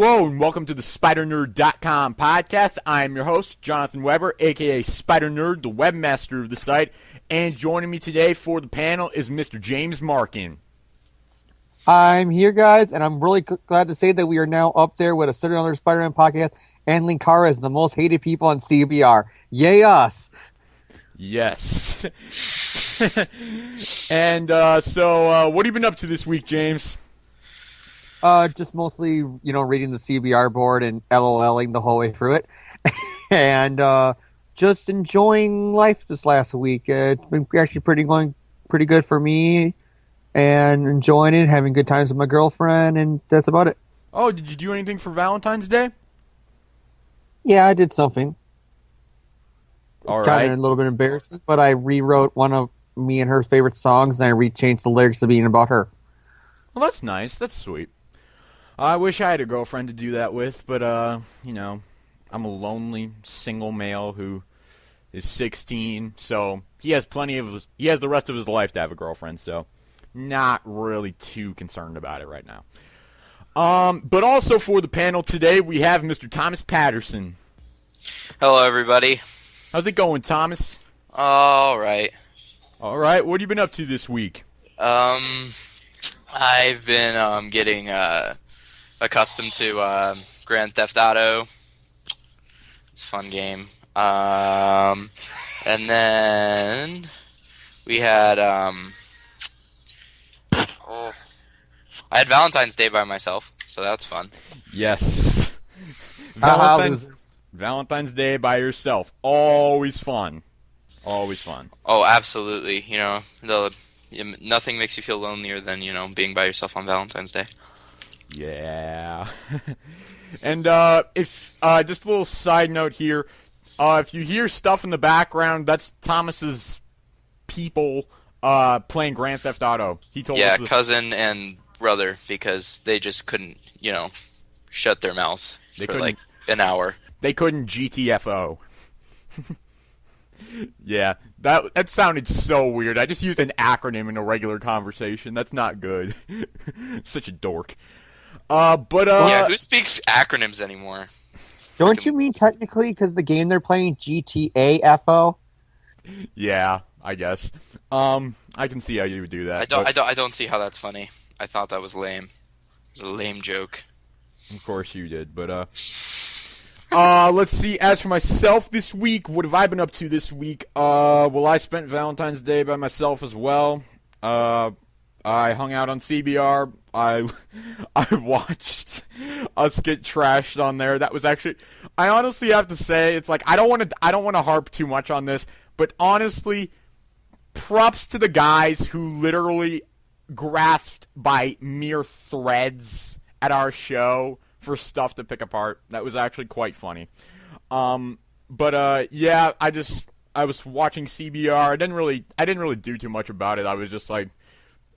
Hello and welcome to the SpiderNerd.com podcast. I'm your host, Jonathan Weber, aka SpiderNerd, the webmaster of the site. And joining me today for the panel is Mr. James Markin. I'm here, guys, and I'm really glad to say that we are now up there with a certain other Spider-Man podcast, and Linkara is the most hated people on CBR. Yay us! Yes. And so what have you been up to this week, James? Just mostly, reading the CBR board and LOLing the whole way through it. And just enjoying life this last week. It's been actually pretty good for me. And enjoying it, having good times with my girlfriend, and that's about it. Oh, did you do anything for Valentine's Day? Yeah, I did something. All right. Kind of a little bit embarrassing, but I rewrote one of me and her favorite songs, and I changed the lyrics to being about her. Well, that's nice. That's sweet. I wish I had a girlfriend to do that with, but, I'm a lonely, single male who is 16, so he has the rest of his life to have a girlfriend, so not really too concerned about it right now. But also for the panel today, we have Mr. Thomas Patterson. Hello, everybody. How's it going, Thomas? All right. All right. What have you been up to this week? I've been getting accustomed to Grand Theft Auto. It's a fun game. And then we had I had Valentine's Day by myself, so that's fun. Yes. Valentine's Day by yourself. Always fun. Always fun. Oh, absolutely. Nothing makes you feel lonelier than, being by yourself on Valentine's Day. Yeah. And if just a little side note here, if you hear stuff in the background, that's Thomas's people playing Grand Theft Auto. He told us. Yeah, cousin and brother, because they just couldn't, shut their mouths for like an hour. They couldn't GTFO. Yeah, that sounded so weird. I just used an acronym in a regular conversation. That's not good. Such a dork. Yeah, who speaks acronyms anymore? Don't you mean technically because the game they're playing GTA FO? Yeah, I guess. I can see how you would do that. I don't see how that's funny. I thought that was lame. It was a lame joke. Of course you did, but let's see. As for myself this week, what have I been up to this week? Well, I spent Valentine's Day by myself as well. I hung out on CBR. I watched us get trashed on there. That was actually, I honestly have to say, it's like I don't want to harp too much on this, but honestly, props to the guys who literally grasped by mere threads at our show for stuff to pick apart. That was actually quite funny. Yeah, I was watching CBR. I didn't really do too much about it. I was just like,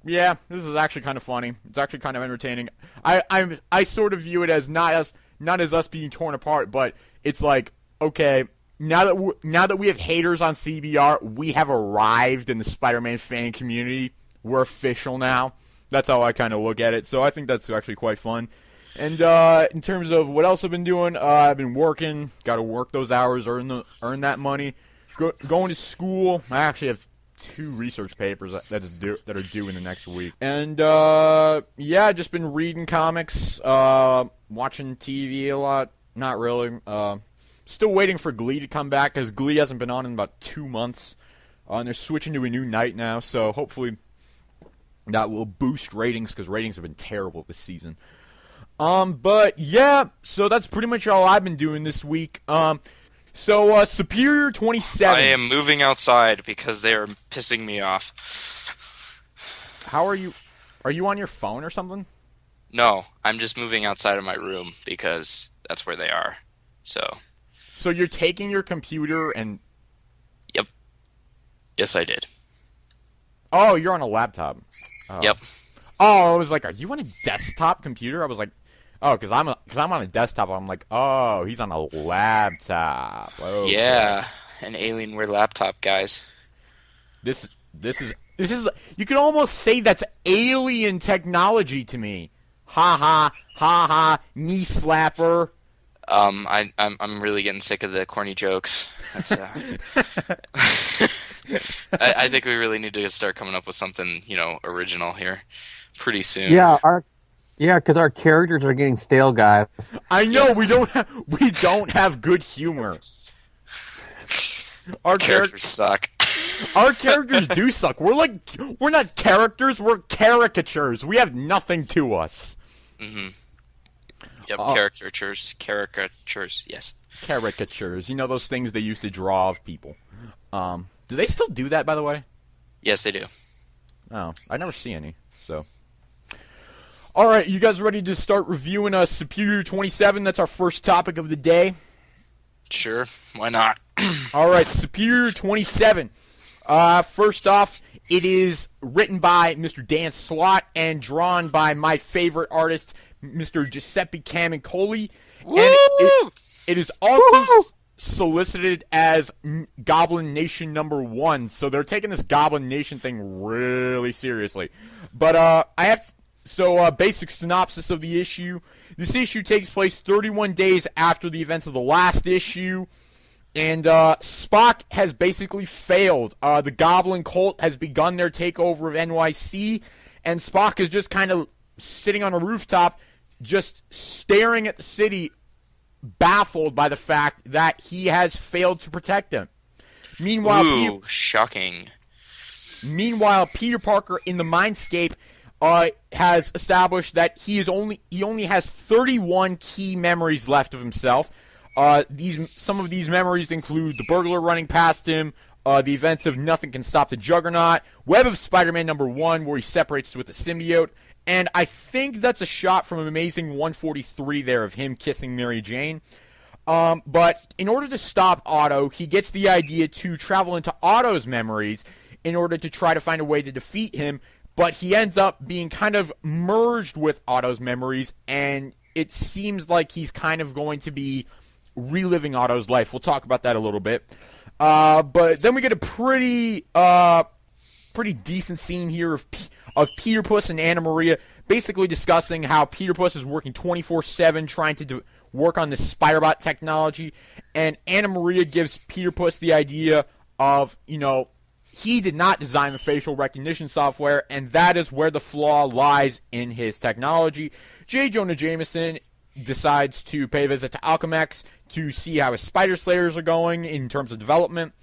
yeah, this is actually kind of funny. It's actually kind of entertaining. I sort of view it as not as us being torn apart, but it's like, okay, now that we have haters on CBR, we have arrived in the Spider-Man fan community. We're official now. That's how I kind of look at it. So I think that's actually quite fun. And in terms of what else I've been doing, I've been working. Got to work those hours, earn that money. Going to school. I actually have 2 research papers that are due in the next week. And yeah, just been reading comics, watching TV a lot. Not really. Still waiting for Glee to come back because Glee hasn't been on in about 2 months. And they're switching to a new night now, so hopefully that will boost ratings because ratings have been terrible this season. But yeah, so that's pretty much all I've been doing this week. So Superior 27. I am moving outside because they are pissing me off. How are you? Are you on your phone or something? No, I'm just moving outside of my room because that's where they are. So you're taking your computer and... Yep. Yes, I did. Oh, you're on a laptop. Oh. Yep. Oh, I was like, are you on a desktop computer? I was like, oh, because I'm on a desktop. I'm like, oh, he's on a laptop. Okay. Yeah, an Alienware laptop, guys. This is you could almost say that's alien technology to me. Ha ha, ha ha, knee slapper. I'm really getting sick of the corny jokes. That's, I think we really need to start coming up with something, original here pretty soon. Yeah, because our characters are getting stale, guys. I know. Yes. We don't have good humor. Our characters suck. Our characters do suck. We're not characters. We're caricatures. We have nothing to us. Mm-hmm. Yep, caricatures. Yes. Caricatures. You know those things they used to draw of people. Do they still do that, by the way? Yes, they do. Oh, I never see any. So. All right, you guys ready to start reviewing Superior 27? That's our first topic of the day. Sure, why not? All right, Superior 27. First off, it is written by Mr. Dan Slott and drawn by my favorite artist, Mr. Giuseppe Camuncoli. And it is also solicited as Goblin Nation #1, so they're taking this Goblin Nation thing really seriously. But basic synopsis of the issue. This issue takes place 31 days after the events of the last issue, and Spock has basically failed. The Goblin cult has begun their takeover of NYC, and Spock is just kind of sitting on a rooftop, just staring at the city, baffled by the fact that he has failed to protect them. Meanwhile, shocking. Meanwhile, Peter Parker in the Mindscape has established that he only has 31 key memories left of himself. Some of these memories include the burglar running past him, the events of Nothing Can Stop the Juggernaut, Web of Spider-Man #1, where he separates with the symbiote, and I think that's a shot from Amazing 143 there of him kissing Mary Jane. But in order to stop Otto, he gets the idea to travel into Otto's memories in order to try to find a way to defeat him, but he ends up being kind of merged with Otto's memories, and it seems like he's kind of going to be reliving Otto's life. We'll talk about that a little bit. But then we get a pretty decent scene here of Peter Puss and Anna Maria basically discussing how Peter Puss is working 24/7 trying to work on this Spider-Bot technology, and Anna Maria gives Peter Puss the idea of, he did not design the facial recognition software, and that is where the flaw lies in his technology. J. Jonah Jameson decides to pay a visit to Alchemax to see how his Spider Slayers are going in terms of development.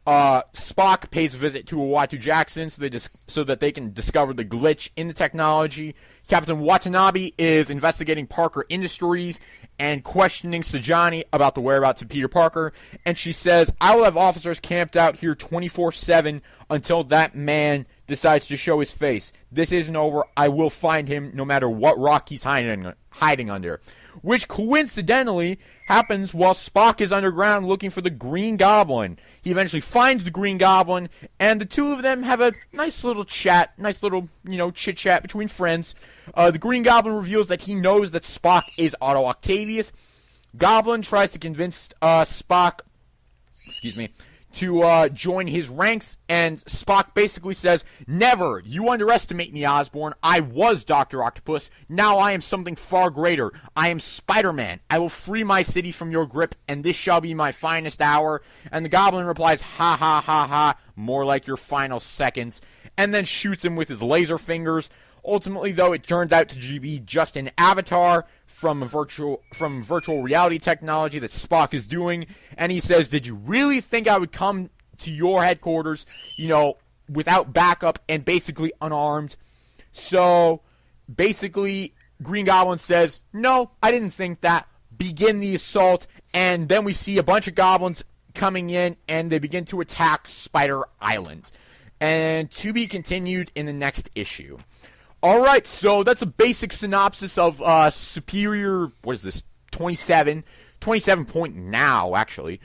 Spock pays a visit to Uatu Jackson so that they can discover the glitch in the technology. Captain Watanabe is investigating Parker Industries and questioning Sajani about the whereabouts of Peter Parker, and she says, I will have officers camped out here 24/7 until that man decides to show his face. This isn't over. I will find him no matter what rock he's hiding under. Which coincidentally happens while Spock is underground looking for the Green Goblin. He eventually finds the Green Goblin, and the two of them have a nice little chat, chit-chat between friends. The Green Goblin reveals that he knows that Spock is Otto Octavius. Goblin tries to convince Spock, to join his ranks, and Spock basically says, never! You underestimate me, Osborn. I was Dr. Octopus. Now I am something far greater. I am Spider-Man. I will free my city from your grip, and this shall be my finest hour. And the Goblin replies, ha ha ha ha, more like your final seconds, and then shoots him with his laser fingers. Ultimately, though, it turns out to be just an avatar from virtual reality technology that Spock is doing, and he says, did you really think I would come to your headquarters, without backup and basically unarmed? So, basically, Green Goblin says, no, I didn't think that. Begin the assault, and then we see a bunch of goblins coming in, and they begin to attack Spider Island. And to be continued in the next issue. Alright, so that's a basic synopsis of Superior, 27 point now, actually.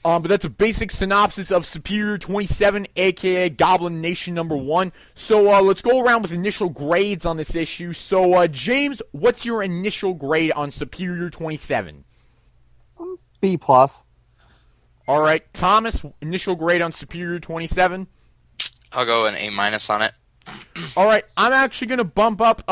But that's a basic synopsis of Superior 27, aka Goblin Nation #1. So let's go around with initial grades on this issue. So, James, what's your initial grade on Superior 27? B+. Alright, Thomas, initial grade on Superior 27? I'll go an A- on it. Alright, I'm actually going to bump up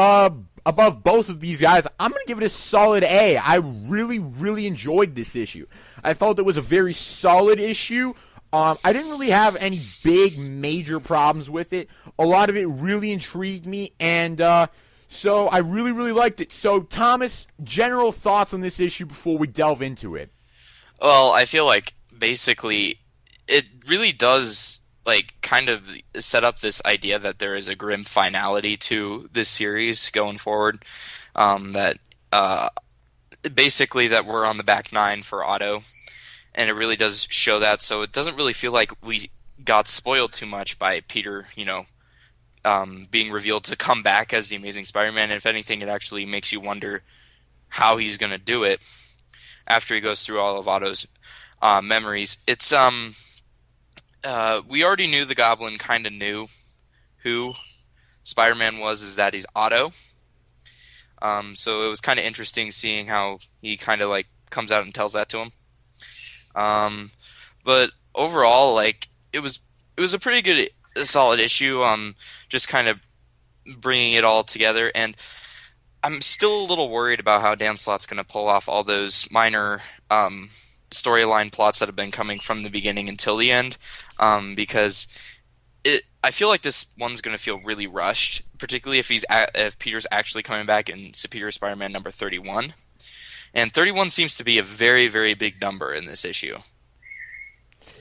above both of these guys, I'm going to give it a solid A. I really, really enjoyed this issue. I felt it was a very solid issue. I didn't really have any big, major problems with it. A lot of it really intrigued me, and so I really, really liked it. So, Thomas, general thoughts on this issue before we delve into it? Well, I feel like basically it really does like kind of set up this idea that there is a grim finality to this series going forward. That basically that we're on the back nine for Otto, and it really does show that. So it doesn't really feel like we got spoiled too much by Peter, being revealed to come back as the Amazing Spider-Man. And if anything, it actually makes you wonder how he's going to do it after he goes through all of Otto's memories. It's we already knew the Goblin kind of knew who Spider-Man was, is that he's Otto. So it was kind of interesting seeing how he kind of like comes out and tells that to him. But overall, like it was a pretty good, solid issue. Just kind of bringing it all together, and I'm still a little worried about how Dan Slott's going to pull off all those minor storyline plots that have been coming from the beginning until the end, because I feel like this one's going to feel really rushed, particularly if Peter's actually coming back in Superior Spider-Man number 31. And 31 seems to be a very, very big number in this issue.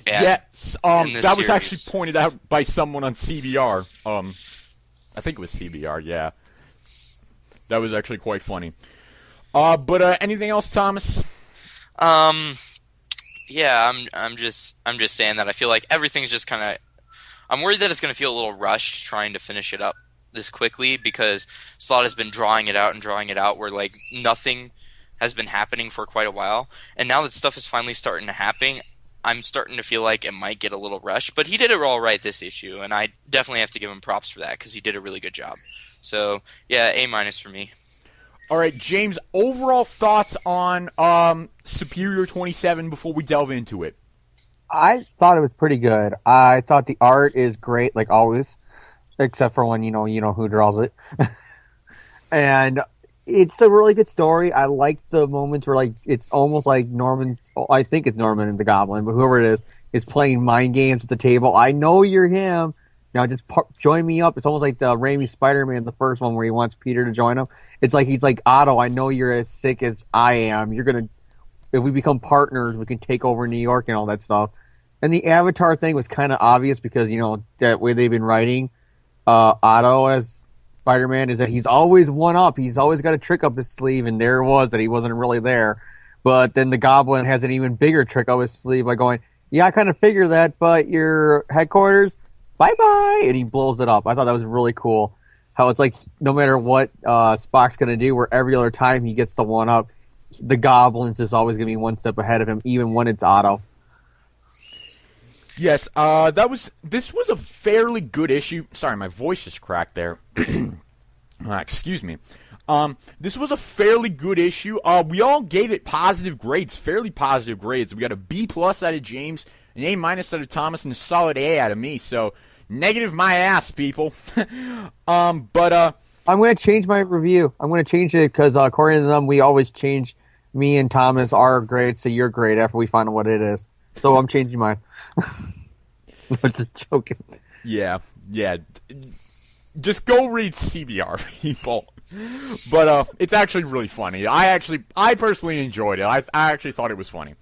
Yes, that was series. actually pointed out by someone on CBR. I think it was CBR, yeah. That was actually quite funny. But anything else, Thomas? Yeah, I'm just saying that I feel like everything's just kind of. I'm worried that it's going to feel a little rushed trying to finish it up this quickly, because Slott has been drawing it out where like nothing has been happening for quite a while, and now that stuff is finally starting to happen, I'm starting to feel like it might get a little rushed. But he did it all right this issue, and I definitely have to give him props for that because he did a really good job. So yeah, A- for me. All right, James, overall thoughts on Superior 27 before we delve into it? I thought it was pretty good. I thought the art is great, like always, except for when you know who draws it. And it's a really good story. I like the moments where like it's almost like Norman. I think it's Norman and the Goblin, but whoever it is playing mind games at the table. I know you're him. Now just join me up. It's almost like the Raimi Spider-Man, the first one, where he wants Peter to join him. It's like he's like, Otto, I know you're as sick as I am. If we become partners, we can take over New York and all that stuff. And the Avatar thing was kind of obvious because, that way they've been writing Otto as Spider-Man is that he's always one up. He's always got a trick up his sleeve, and there it was that he wasn't really there. But then the Goblin has an even bigger trick up his sleeve by going, yeah, I kind of figured that, but your headquarters, bye-bye, and he blows it up. I thought that was really cool. How it's like no matter what Spock's going to do, where every other time he gets the one up, the Goblin's is always going to be one step ahead of him, even when it's Otto. Yes, this was a fairly good issue. Sorry, my voice just cracked there. Excuse me. This was a fairly good issue. We all gave it positive grades, fairly positive grades. We got a B+ out of James, an A- out of Thomas, and a solid A out of me. So negative my ass, people. I'm going to change my review. I'm going to change it because according to them, we always change me and Thomas our grades to your grade after we find out what it is. So I'm changing mine. I'm just joking. Yeah. Just go read CBR, people. But it's actually really funny. I personally enjoyed it. I actually thought it was funny.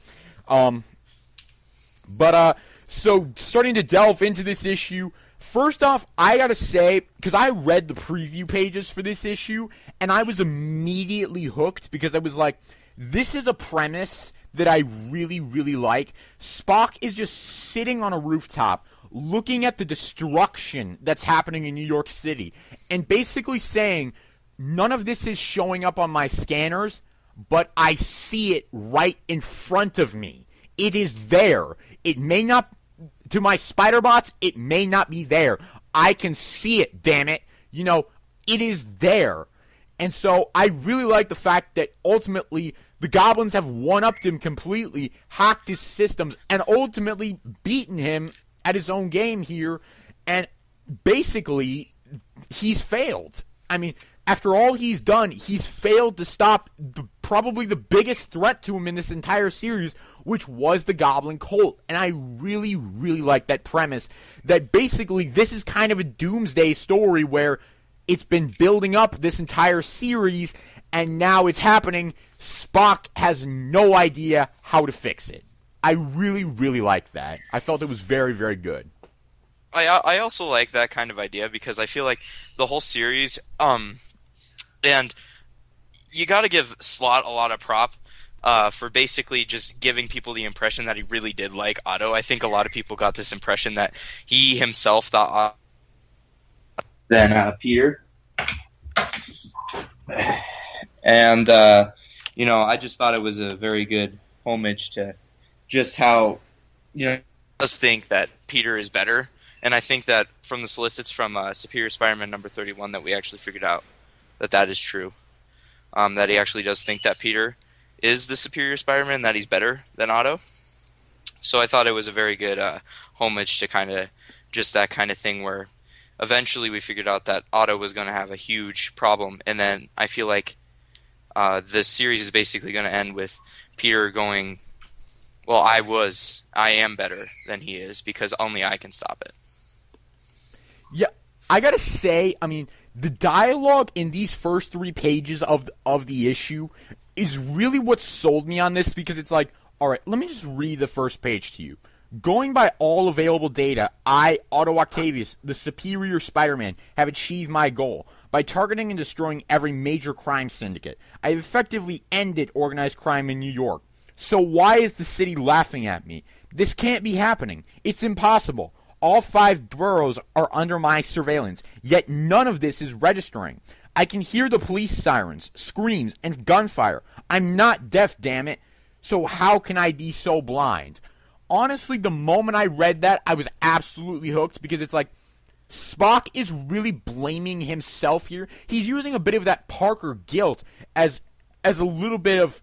So starting to delve into this issue, first off, I gotta say, because I read the preview pages for this issue, and I was immediately hooked because I was like, this is a premise that I really, really like. Spock is just sitting on a rooftop looking at the destruction that's happening in New York City and basically saying, none of this is showing up on my scanners, but I see it right in front of me. It is there. It may not, to my spider bots, it may not be there. I can see it, damn it. It is there. And so I really like the fact that ultimately the Goblins have one-upped him completely, hacked his systems, and ultimately beaten him at his own game here. And basically, he's failed. I mean, after all he's done, he's failed to stop probably the biggest threat to him in this entire series, which was the Goblin Colt. And I really, really like that premise, that basically this is kind of a doomsday story where it's been building up this entire series, and now it's happening. Spock has no idea how to fix it. I really, really like that. I felt it was very, very good. I also like that kind of idea because I feel like the whole series, and you got to give Slott a lot of prop for basically just giving people the impression that he really did like Otto. I think a lot of people got this impression that he himself thought than Peter. And, I just thought it was a very good homage to just how, does think that Peter is better. And I think that from the solicits from Superior Spider-Man number 31 that we actually figured out that is true. That he actually does think that Peter is the superior Spider-Man, that he's better than Otto. So I thought it was a very good homage to kind of just that kind of thing where eventually we figured out that Otto was going to have a huge problem. And then I feel like this series is basically going to end with Peter going, well, I am better than he is because only I can stop it. Yeah, I gotta say, I mean, the dialogue in these first 3 pages of the issue is really what sold me on this, because it's like, all right, let me just read the first page to you. Going by all available data, I, Otto Octavius, the superior Spider-Man, have achieved my goal. By targeting and destroying every major crime syndicate, I have effectively ended organized crime in New York. So why is the city laughing at me? This can't be happening. It's impossible. All 5 boroughs are under my surveillance, yet none of this is registering. I can hear the police sirens, screams, and gunfire. I'm not deaf, damn it. So how can I be so blind? Honestly, the moment I read that, I was absolutely hooked, because it's like, Spock is really blaming himself here. He's using a bit of that Parker guilt as a little bit of,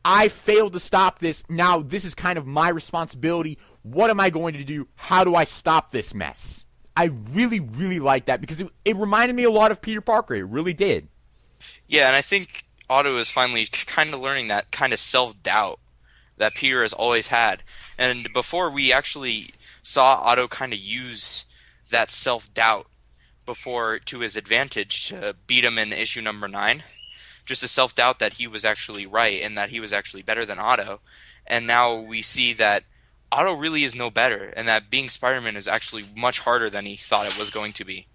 I failed to stop this. Now this is kind of my responsibility. What am I going to do? How do I stop this mess? I really, really like that, because it reminded me a lot of Peter Parker. It really did. Yeah, and I think Otto is finally kind of learning that kind of self-doubt that Peter has always had. And before, we actually saw Otto kind of use that self-doubt before to his advantage to beat him in issue number 9. Just a self-doubt that he was actually right and that he was actually better than Otto. And now we see that Otto really is no better, and that being Spider-Man is actually much harder than he thought it was going to be.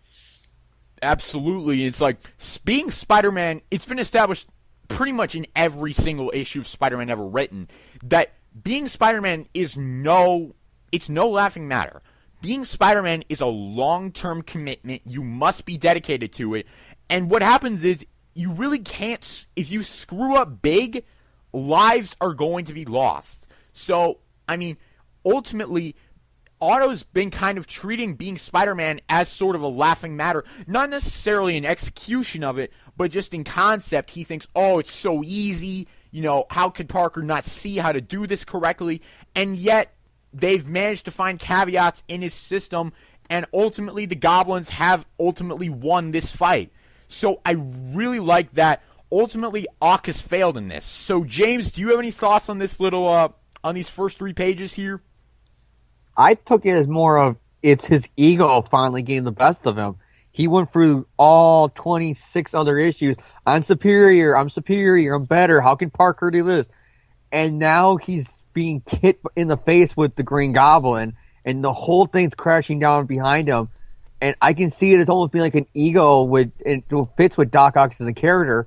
Absolutely. It's like, being Spider-Man, it's been established pretty much in every single issue of Spider-Man ever written, that being Spider-Man is no laughing matter. Being Spider-Man is a long-term commitment. You must be dedicated to it. And what happens is, you really can't, if you screw up big, lives are going to be lost. So, I mean, ultimately, Otto's been kind of treating being Spider-Man as sort of a laughing matter. Not necessarily in execution of it, but just in concept. He thinks, oh, it's so easy. How could Parker not see how to do this correctly? And yet, they've managed to find caveats in his system, and ultimately, the Goblins have ultimately won this fight. So I really like that. Ultimately, Ock has failed in this. So, James, do you have any thoughts on this little, on these first 3 pages here? I took it as more of, it's his ego finally getting the best of him. He went through all 26 other issues. I'm superior, I'm better. How can Parker do this? And now he's being hit in the face with the Green Goblin, and the whole thing's crashing down behind him. And I can see it as almost being like an ego, it fits with Doc Ock as a character.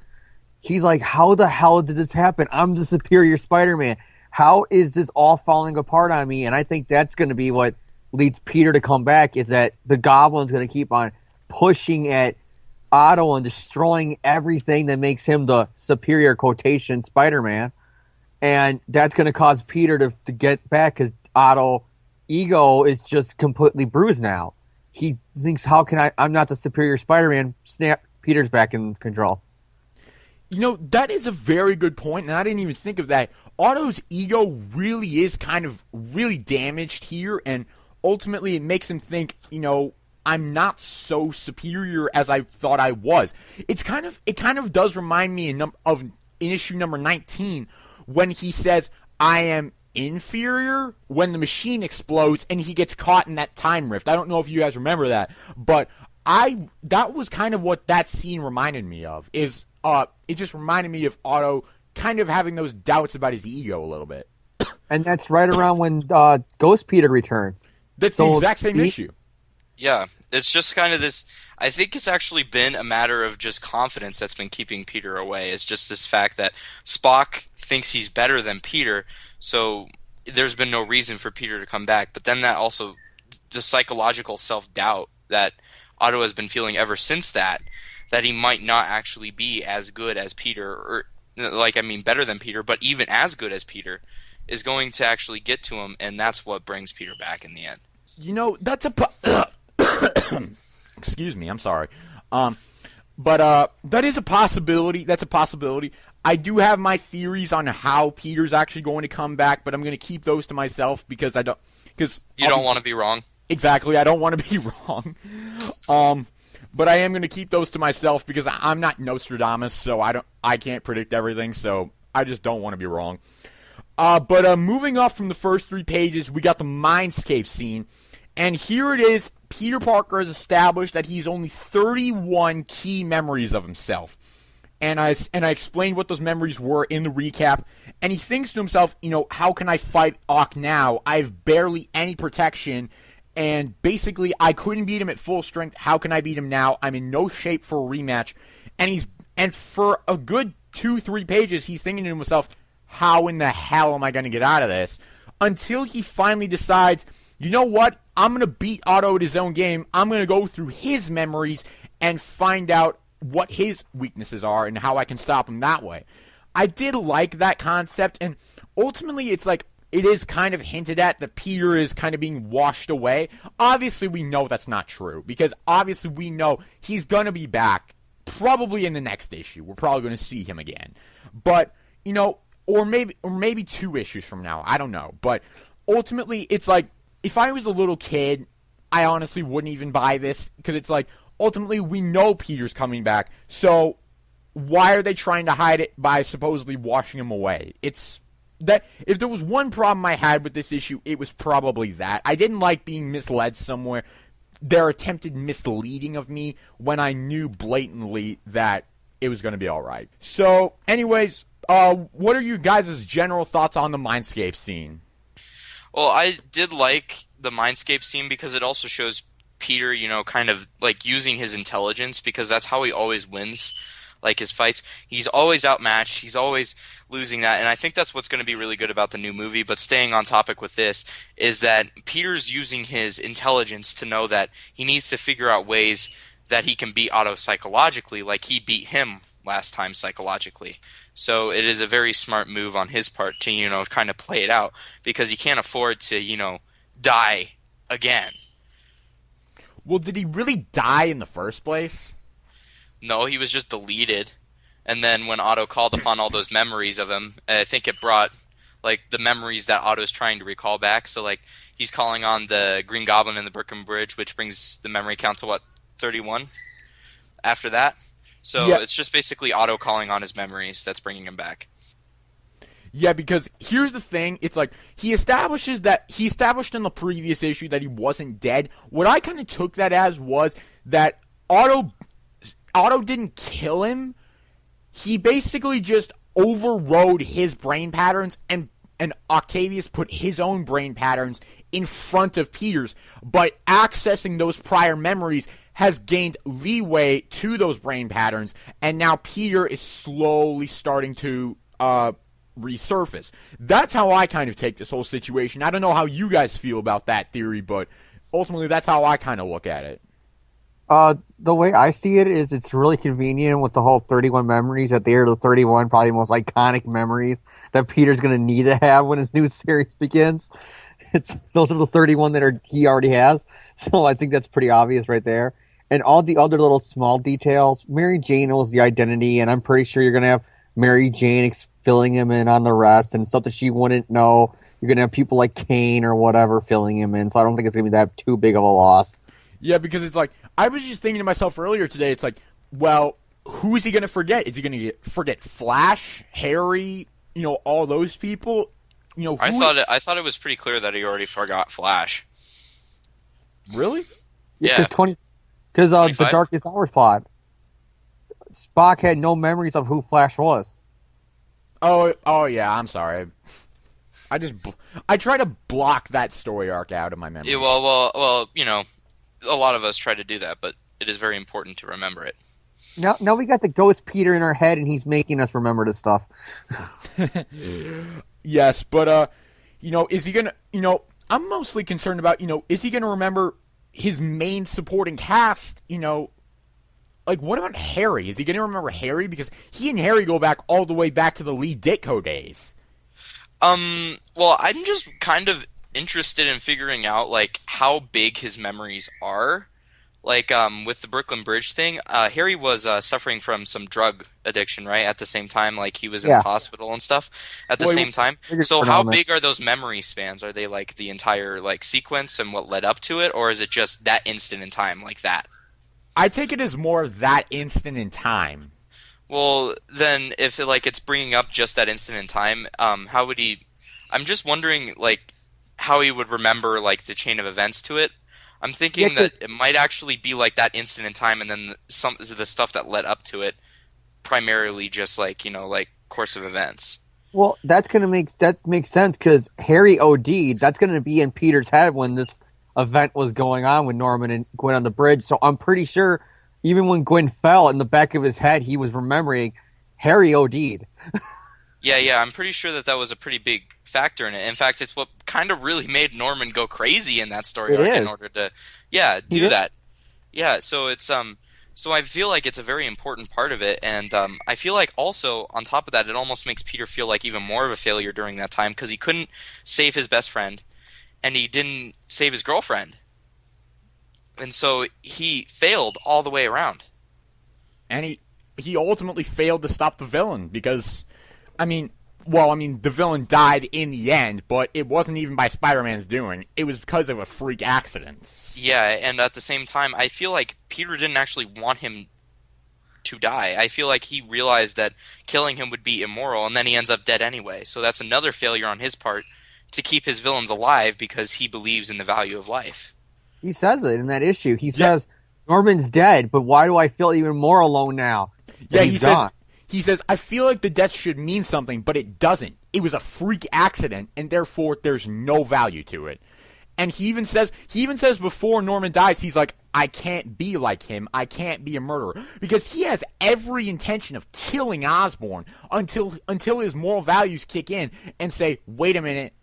He's like, how the hell did this happen? I'm the superior Spider-Man. How is this all falling apart on me? And I think that's going to be what leads Peter to come back, is that the Goblin's going to keep on pushing at Otto and destroying everything that makes him the superior quotation Spider-Man. And that's going to cause Peter to get back, because Otto's ego is just completely bruised now. He thinks, I'm not the superior Spider-Man. Snap, Peter's back in control. That is a very good point, and I didn't even think of that. Otto's ego really is kind of really damaged here, and ultimately it makes him think, I'm not so superior as I thought I was. It kind of does remind me of in issue number 19 when he says, I am inferior, when the machine explodes and he gets caught in that time rift. I don't know if you guys remember that, but that was kind of what that scene reminded me of. It just reminded me of Otto kind of having those doubts about his ego a little bit. And that's right around when Ghost Peter returned. That's the exact same issue. Yeah, it's just kind of this. I think it's actually been a matter of just confidence that's been keeping Peter away. It's just this fact that Spock thinks he's better than Peter, so there's been no reason for Peter to come back. But then that also, the psychological self-doubt that Otto has been feeling ever since that he might not actually be as good as Peter, or better than Peter, but even as good as Peter, is going to actually get to him, and that's what brings Peter back in the end. You know, that's a excuse me, I'm sorry. But that is a possibility. That's a possibility. I do have my theories on how Peter's actually going to come back, but I'm going to keep those to myself because you don't want to be wrong. Exactly, I don't want to be wrong. But I am going to keep those to myself because I'm not Nostradamus, so I can't predict everything, so I just don't want to be wrong. But moving off from the first 3 pages, we got the Mindscape scene. And here it is. Peter Parker has established that he's only 31 key memories of himself. And I explained what those memories were in the recap. And he thinks to himself, how can I fight Ock now? I have barely any protection. And basically, I couldn't beat him at full strength. How can I beat him now? I'm in no shape for a rematch. And for a good 2-3 pages, he's thinking to himself, how in the hell am I going to get out of this? Until he finally decides, you know what? I'm going to beat Otto at his own game. I'm going to go through his memories and find out what his weaknesses are and how I can stop him that way. I did like that concept, and ultimately it's like it is kind of hinted at that Peter is kind of being washed away. Obviously, we know that's not true, because obviously we know he's going to be back probably in the next issue. We're probably going to see him again. But, or maybe 2 issues from now. I don't know. But ultimately, it's like, if I was a little kid, I honestly wouldn't even buy this, because it's like, ultimately, we know Peter's coming back, so why are they trying to hide it by supposedly washing him away? It's that, if there was one problem I had with this issue, it was probably that. I didn't like being misled somewhere. Their attempted misleading of me when I knew blatantly that it was going to be alright. So, anyways, what are you guys' general thoughts on the Mindscape scene? Well, I did like the Mindscape scene because it also shows Peter, kind of like using his intelligence, because that's how he always wins, like his fights. He's always outmatched. He's always losing that. And I think that's what's going to be really good about the new movie. But staying on topic with this is that Peter's using his intelligence to know that he needs to figure out ways that he can beat Otto psychologically, like he beat him last time psychologically. So it is a very smart move on his part to, kind of play it out, because he can't afford to, die again. Well, did he really die in the first place? No, he was just deleted. And then when Otto called upon all those memories of him, I think it brought, the memories that Otto's trying to recall back. So, he's calling on the Green Goblin and the Brooklyn Bridge, which brings the memory count to, 31 after that? So yeah. It's just basically Otto calling on his memories that's bringing him back. Yeah, because here's the thing. It's like, he established in the previous issue that he wasn't dead. What I kind of took that as was that Otto didn't kill him. He basically just overrode his brain patterns, and Octavius put his own brain patterns in front of Peter's. But accessing those prior memories has gained leeway to those brain patterns, and now Peter is slowly starting to resurface. That's how I kind of take this whole situation. I don't know how you guys feel about that theory, but ultimately that's how I kind of look at it. The way I see it is it's really convenient with the whole 31 memories at the end of the 31, probably the most iconic memories that Peter's going to need to have when his new series begins. Those are the 31 that he already has. So I think that's pretty obvious right there. And all the other little small details, Mary Jane knows the identity, and I'm pretty sure you're going to have Mary Jane filling him in on the rest, and stuff that she wouldn't know. You're going to have people like Kane or whatever filling him in, so I don't think it's going to be that too big of a loss. Yeah, because it's like, I was just thinking to myself earlier today, it's like, well, who is he going to forget? Is he going to forget Flash, Harry, all those people? I thought it was pretty clear that he already forgot Flash. Really? Yeah. Because the 25? Darkest Hours plot. Spock had no memories of who Flash was. Oh yeah, I'm sorry. I try to block that story arc out of my memory. Yeah, well, a lot of us try to do that, but it is very important to remember it. Now we got the ghost Peter in our head, and he's making us remember this stuff. Yes, but is he gonna? I'm mostly concerned about is he gonna remember his main supporting cast? Like, what about Harry? Is he gonna remember Harry? Because he and Harry go back all the way back to the Lee Ditko days. Well, I'm just kind of interested in figuring out, like, how big his memories are. Like, with the Brooklyn Bridge thing, Harry was suffering from some drug addiction, right? At the same time, like, he was in the hospital and stuff at the same time. So how big are those memory spans? Are they, like, the entire, like, sequence and what led up to it? Or is it just that instant in time, like that? I take it as more that instant in time. Well, then, if it's bringing up just that instant in time, how would he... I'm just wondering, like, how he would remember, like, the chain of events to it. I'm thinking that it might actually be, like, that instant in time, and then the stuff that led up to it, primarily just, like, course of events. Well, that makes sense, because Harry OD'd. That's going to be in Peter's head when this event was going on with Norman and Gwen on the bridge. So I'm pretty sure even when Gwen fell, in the back of his head, he was remembering Harry OD'd. Yeah, I'm pretty sure that was a pretty big factor in it. In fact, it's what kind of really made Norman go crazy in that story arc in order to, do that. Yeah, so it's so I feel like it's a very important part of it, and I feel like also on top of that, it almost makes Peter feel like even more of a failure during that time because he couldn't save his best friend, and he didn't save his girlfriend, and so he failed all the way around. And he ultimately failed to stop the villain because, the villain died in the end, but it wasn't even by Spider-Man's doing. It was because of a freak accident. Yeah, and at the same time, I feel like Peter didn't actually want him to die. I feel like he realized that killing him would be immoral, and then he ends up dead anyway. So that's another failure on his part to keep his villains alive because he believes in the value of life. He says it in that issue. He says, Norman's dead, but why do I feel even more alone now? Yeah, he says, I feel like the death should mean something, but it doesn't. It was a freak accident, and therefore there's no value to it. And he even says before Norman dies, he's like, I can't be like him. I can't be a murderer. Because he has every intention of killing Osborn until his moral values kick in and say, wait a minute,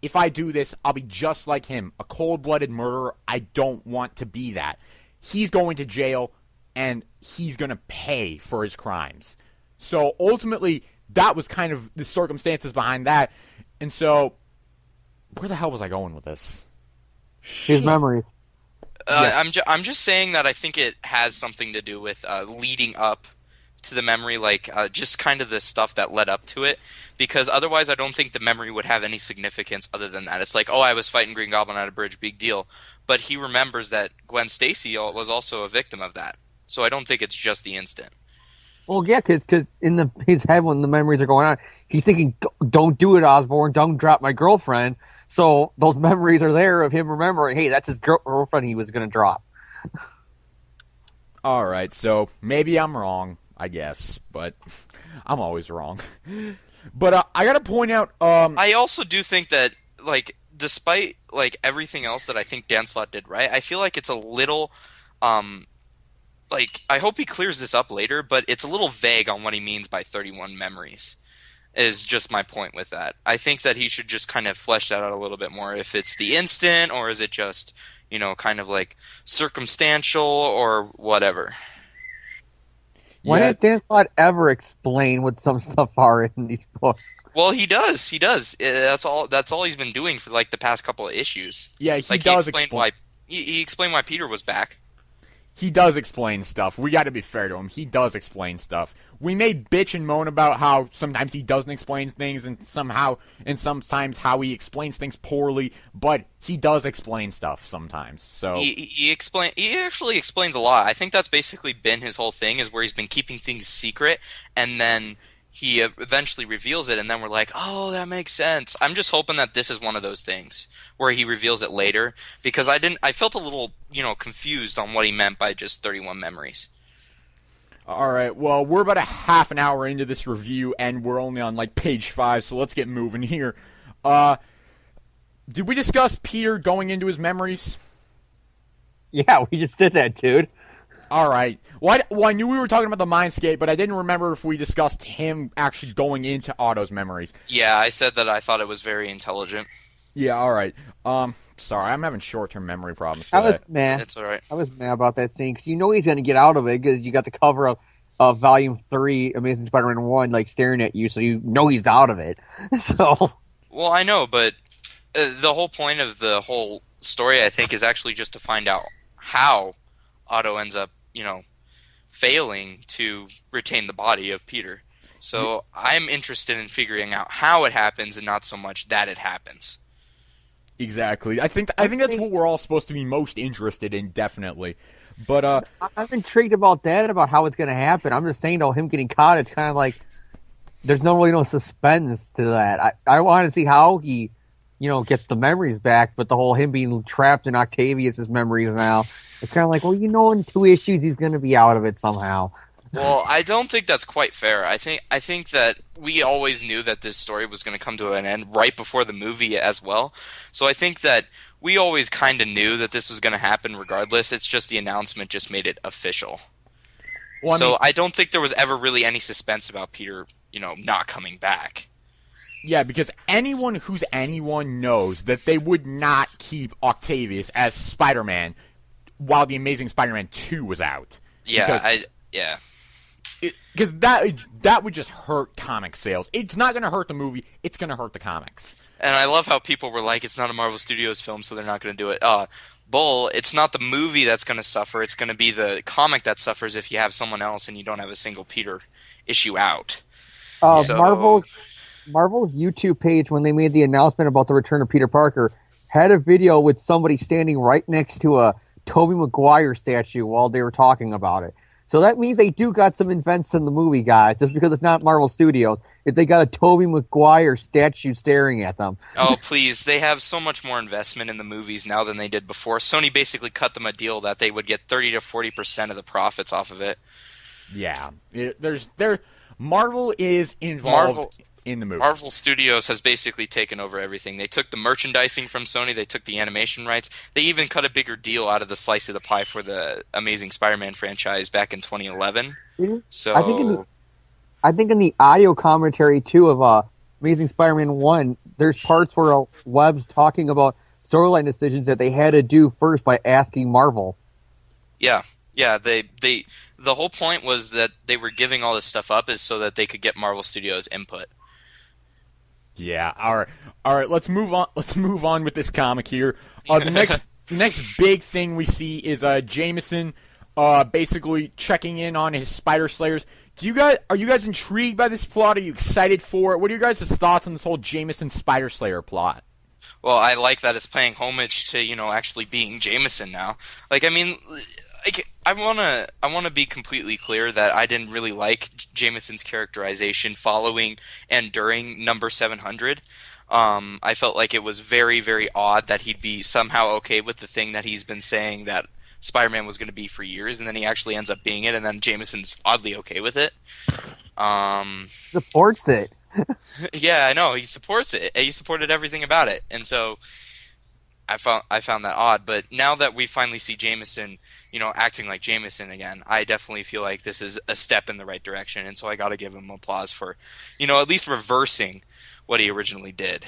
if I do this, I'll be just like him, a cold-blooded murderer. I don't want to be that. He's going to jail, and he's going to pay for his crimes. So ultimately, that was kind of the circumstances behind that. And so, where the hell was I going with this? His memories. I'm just saying that I think it has something to do with leading up to the memory, just kind of the stuff that led up to it. Because otherwise, I don't think the memory would have any significance other than that. It's like, oh, I was fighting Green Goblin at a bridge, big deal. But he remembers that Gwen Stacy was also a victim of that. So I don't think it's just the instant. Well, yeah, because in his head when the memories are going on, he's thinking, don't do it, Osborn, don't drop my girlfriend. So those memories are there of him remembering, hey, that's his girlfriend he was going to drop. All right, so maybe I'm wrong, I guess, but I'm always wrong. But I got to point out... I also do think that, despite, everything else that I think Dan Slott did right, I feel like it's a little... I hope he clears this up later, but it's a little vague on what he means by 31 memories, is just my point with that. I think that he should just kind of flesh that out a little bit more. If it's the instant, or is it just, kind of circumstantial, or whatever. When has Dan Slott ever explain what some stuff are in these books? Well, he does. That's all he's been doing for, the past couple of issues. Yeah, he does explain why... He explained why Peter was back. he does explain stuff. We got to be fair to him. He does explain stuff. We may bitch and moan about how sometimes he doesn't explain things and sometimes how he explains things poorly, but he does explain stuff sometimes. So he actually explains a lot. I think that's basically been his whole thing, is where he's been keeping things secret, and then he eventually reveals it, and then we're like, oh, that makes sense. I'm just hoping that this is one of those things where he reveals it later, because I felt a little, confused on what he meant by just 31 memories. All right, well, we're about a half an hour into this review, and we're only on, page 5, so let's get moving here. Did we discuss Peter going into his memories? Yeah, we just did that, dude. All right. Well, I knew we were talking about the Mindscape, but I didn't remember if we discussed him actually going into Otto's memories. Yeah, I said that I thought it was very intelligent. Yeah, all right. Sorry, I'm having short-term memory problems today. I was mad. It's all right. I was mad about that thing, because he's going to get out of it, because you got the cover of Volume 3, Amazing Spider-Man 1, staring at you, so he's out of it. So. Well, I know, but the whole point of the whole story, I think, is actually just to find out how Otto ends up, failing to retain the body of Peter. So I'm interested in figuring out how it happens and not so much that it happens. Exactly. I think that's what we're all supposed to be most interested in, definitely. But I'm intrigued about that, about how it's going to happen. I'm just saying, though, him getting caught, it's kind of like there's no suspense to that. I want to see how he, gets the memories back, but the whole him being trapped in Octavius' memories now, it's kind of like, well, in 2 issues he's going to be out of it somehow. Well, I don't think that's quite fair. I think that we always knew that this story was going to come to an end right before the movie as well. So I think that we always kind of knew that this was going to happen regardless. It's just the announcement just made it official. Well, I don't think there was ever really any suspense about Peter, not coming back. Yeah, because anyone who's anyone knows that they would not keep Octavius as Spider-Man while the Amazing Spider-Man 2 was out. Yeah, because that would just hurt comic sales. It's not going to hurt the movie. It's going to hurt the comics. And I love how people were like, it's not a Marvel Studios film, so they're not going to do it. Bull, it's not the movie that's going to suffer. It's going to be the comic that suffers if you have someone else and you don't have a single Peter issue out. Marvel's YouTube page, when they made the announcement about the return of Peter Parker, had a video with somebody standing right next to a Tobey Maguire statue while they were talking about it. So that means they do got some invents in the movie, guys. Just because it's not Marvel Studios, if they got a Tobey Maguire statue staring at them. Oh, please. They have so much more investment in the movies now than they did before. Sony basically cut them a deal that they would get 30 to 40% of the profits off of it. Yeah. Marvel is involved in the movies. Marvel Studios has basically taken over everything. They took the merchandising from Sony. They took the animation rights. They even cut a bigger deal out of the slice of the pie for the Amazing Spider-Man franchise back in 2011. Mm-hmm. So I think in the audio commentary, too, of Amazing Spider-Man 1, there's parts where Webb's talking about storyline decisions that they had to do first by asking Marvel. Yeah. The whole point was that they were giving all this stuff up is so that they could get Marvel Studios input. Yeah, all right. Let's move on. Let's move on with this comic here. The next big thing we see is Jameson, basically checking in on his Spider Slayers. Are you guys intrigued by this plot? Are you excited for it? What are your guys' thoughts on this whole Jameson Spider Slayer plot? Well, I like that it's paying homage to actually being Jameson now. I want to be completely clear that I didn't really like Jameson's characterization following and during number 700. I felt like it was very, very odd that he'd be somehow okay with the thing that he's been saying that Spider-Man was going to be for years, and then he actually ends up being it, and then Jameson's oddly okay with it. Supports it. Yeah, I know. He supports it. He supported everything about it, and so I found that odd. But now that we finally see Jameson, acting like Jameson again, I definitely feel like this is a step in the right direction, and so I got to give him applause for, at least reversing what he originally did.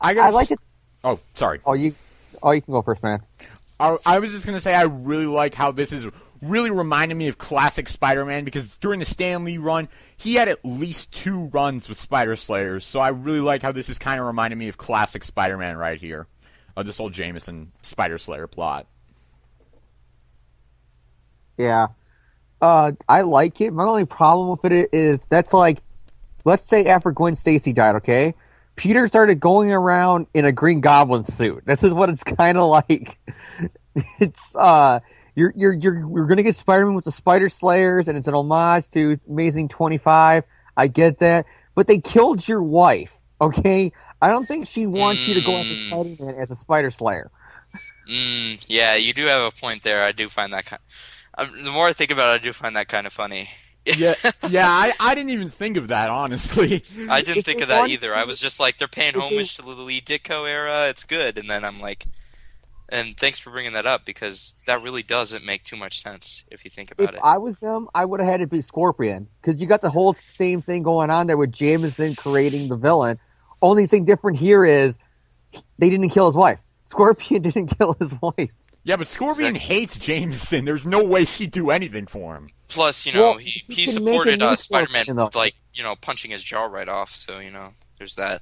I like it. Oh, sorry. You can go first, man. I was just gonna say I really like how this is really reminding me of classic Spider-Man, because during the Stan Lee run, he had at least 2 runs with Spider Slayers, so I really like how this is kind of reminding me of classic Spider-Man right here. This whole Jameson Spider Slayer plot. Yeah. I like it. My only problem with it is that's like, let's say after Gwen Stacy died, okay? Peter started going around in a Green Goblin suit. This is what it's kind of like. It's you're gonna get Spider-Man with the Spider Slayers, and it's an homage to Amazing 25. I get that, but they killed your wife. Okay, I don't think she wants you to go after Spider-Man as a Spider Slayer. Yeah, you do have a point there. I do find that the more I think about it, I do find that kind of funny. Yeah, I didn't even think of that, honestly. I didn't think of that either. I was just like, they're paying homage to the Lee Ditko era. It's good. And then I'm like, and thanks for bringing that up, because that really doesn't make too much sense if you think about it. If I was them, I would have had it be Scorpion, because you got the whole same thing going on there with Jameson creating the villain. Only thing different here is they didn't kill his wife. Scorpion didn't kill his wife. Yeah, but Scorpion hates Jameson. There's no way he'd do anything for him. Plus, Well, he can make supported a new Spider-Man, Scorpion, though. like, punching his jaw right off. So, there's that.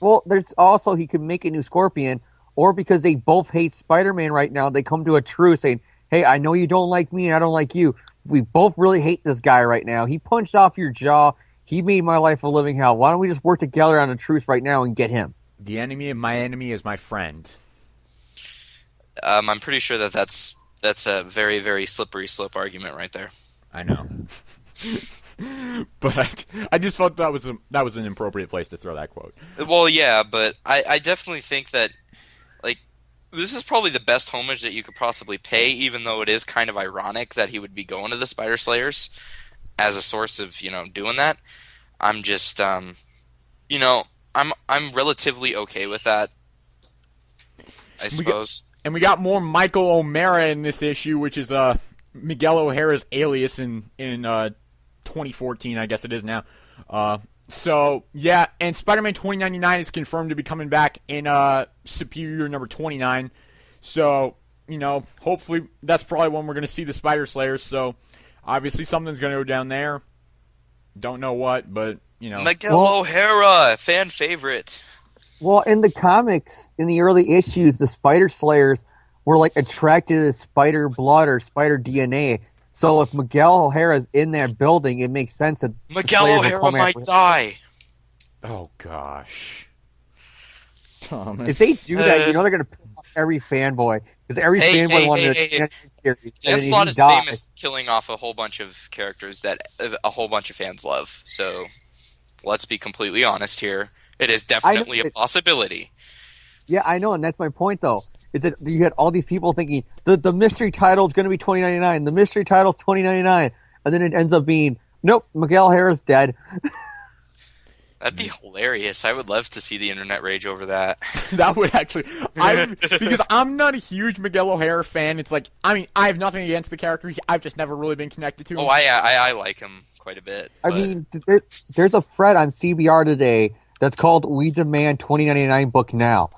Well, there's also he could make a new Scorpion, or because they both hate Spider-Man right now, they come to a truce saying, "Hey, I know you don't like me, and I don't like you. We both really hate this guy right now. He punched off your jaw. He made my life a living hell. Why don't we just work together on a truce right now and get him?" The enemy of my enemy is my friend. I'm pretty sure that's a very, very slippery slope argument right there. I know. But I just felt that was an appropriate place to throw that quote. Well, yeah, but I definitely think that, like, this is probably the best homage that you could possibly pay, even though it is kind of ironic that he would be going to the Spider Slayers as a source of, doing that. I'm just, I'm relatively okay with that, I suppose. And we got more Michael O'Mara in this issue, which is Miguel O'Hara's alias in 2014, I guess it is now. So, yeah, and Spider-Man 2099 is confirmed to be coming back in Superior number 29. So, hopefully that's probably when we're going to see the Spider Slayers. So, obviously something's going to go down there. Don't know what, but, Miguel O'Hara, fan favorite. Well, in the comics, in the early issues, the Spider Slayers were like attracted to spider blood or spider DNA. So if Miguel O'Hara's in that building, it makes sense that Miguel O'Hara might die. Oh gosh, Thomas. If they do that, they're going to piss off every fanboy, because every fanboy wanted to series. Dan Slott is famous killing off a whole bunch of characters that a whole bunch of fans love. So let's be completely honest here. It is definitely a possibility. Yeah, I know, and that's my point, though. Is that you had all these people thinking the mystery title is going to be 2099, the mystery title is 2099, and then it ends up being, nope, Miguel O'Hara's dead. That'd be hilarious. I would love to see the internet rage over that. That would actually, because I'm not a huge Miguel O'Hara fan. It's like, I have nothing against the character. I've just never really been connected to him. Oh, I like him quite a bit. I mean, there's a thread on CBR today that's called "We Demand 2099 Book Now."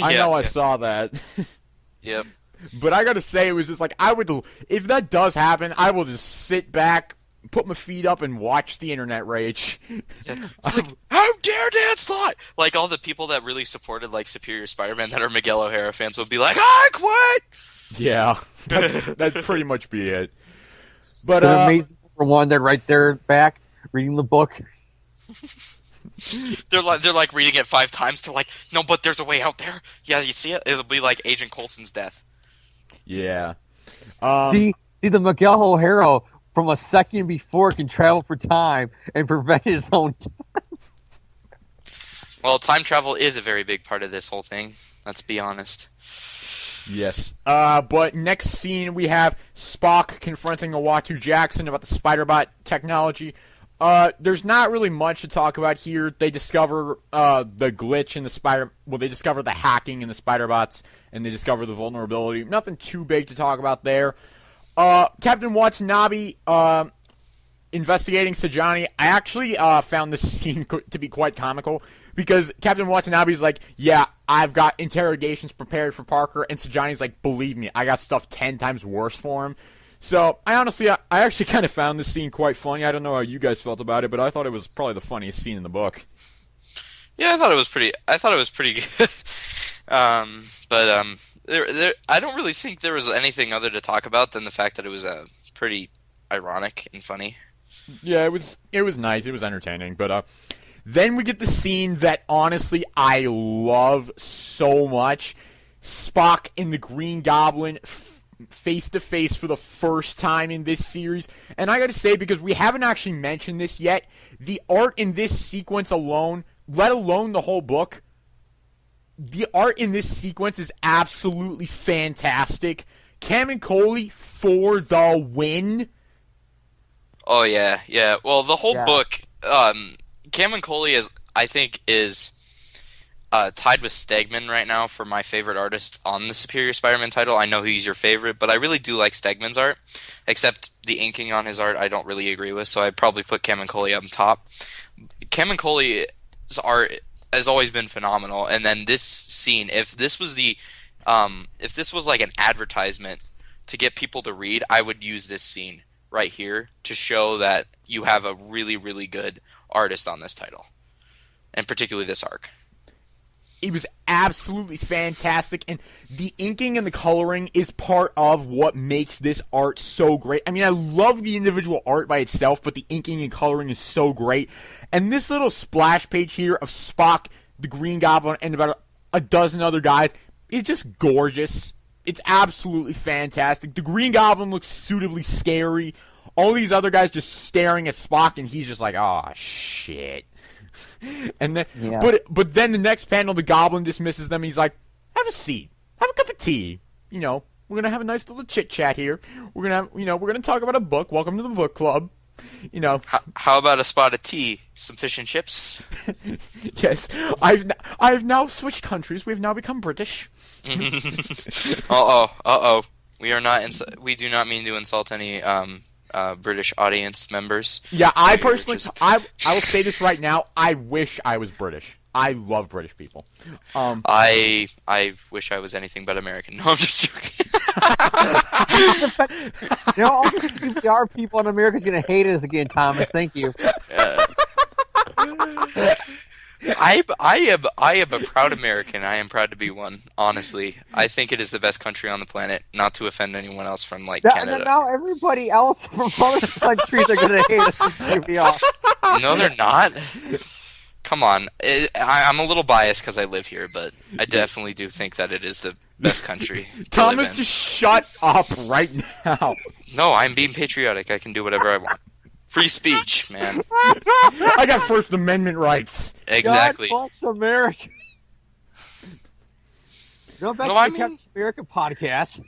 I know, I saw that. Yep. But I gotta say, it was just like, if that does happen, I will just sit back, put my feet up, and watch the internet rage. It's like, how dare Dan Slott? Like, all the people that really supported, like, Superior Spider-Man that are Miguel O'Hara fans would be like, I quit! Yeah. That'd pretty much be it. But, amazing for one, they're right there back, reading the book. They're like reading it 5 times. They're like, no, but there's a way out there. Yeah, you see it? It'll be like Agent Coulson's death. Yeah. See the Miguel O'Hara from a second before can travel for time and prevent his own death. Well, time travel is a very big part of this whole thing. Let's be honest. Yes. But next scene we have Spock confronting Uatu Jackson about the Spider-Bot technology. There's not really much to talk about here. They discover the glitch in the they discover the hacking in the Spider-Bots, and they discover the vulnerability. Nothing too big to talk about there. Captain Watanabe investigating Sajani. I actually found this scene to be quite comical, because Captain Watanabe's like, yeah, I've got interrogations prepared for Parker, and Sajani's like, believe me, I got stuff 10 times worse for him. So, I actually kind of found this scene quite funny. I don't know how you guys felt about it, but I thought it was probably the funniest scene in the book. Yeah, I thought it was pretty good. I don't really think there was anything other to talk about than the fact that it was pretty ironic and funny. Yeah, it was nice. It was entertaining. But then we get the scene that honestly I love so much. Spock and the Green Goblin face to face for the first time in this series. And I gotta say, because we haven't actually mentioned this yet, the art in this sequence alone, let alone the whole book, the art in this sequence is absolutely fantastic. Cam and Coley for the win. Oh yeah, yeah. Well, the whole Yeah. book, Cam and Coley is tied with Stegman right now for my favorite artist on the Superior Spider-Man title. I know he's your favorite, but I really do like Stegman's art, except the inking on his art I don't really agree with, so I'd probably put Cam and Coley up top. Cam and Coley's art has always been phenomenal, and then this scene, if this was like an advertisement to get people to read, I would use this scene right here to show that you have a really, really good artist on this title, and particularly this arc. It was absolutely fantastic, and the inking and the coloring is part of what makes this art so great. I mean, I love the individual art by itself, but the inking and coloring is so great. And this little splash page here of Spock, the Green Goblin, and about a dozen other guys is just gorgeous. It's absolutely fantastic. The Green Goblin looks suitably scary. All these other guys just staring at Spock, and he's just like, "Oh shit." And then, Yeah. but then the next panel, the Goblin dismisses them. He's like, "Have a seat, have a cup of tea. You know, we're gonna have a nice little chit chat here. We're gonna talk about a book. Welcome to the book club. You know." How about a spot of tea, some fish and chips? Yes, I've now switched countries. We've now become British. Uh-oh. We do not mean to insult any British audience members. Yeah, I We're personally, just- I will say this right now. I wish I was British. I love British people. I wish I was anything but American. No, I'm just joking. You know, all the CPR people in America is going to hate us again, Thomas. Thank you. I am a proud American. I am proud to be one. Honestly, I think it is the best country on the planet. Not to offend anyone else from Canada. Now everybody else from other countries are going to hate us for CPR. No, they're not. Come on, I'm a little biased because I live here, but I definitely do think that it is the best country to Thomas, live in. just shut up right now. No, I'm being patriotic. I can do whatever I want. Free speech, man. I got First Amendment rights. Exactly. God bless America. Go back No, to I the Captain mean- America podcast.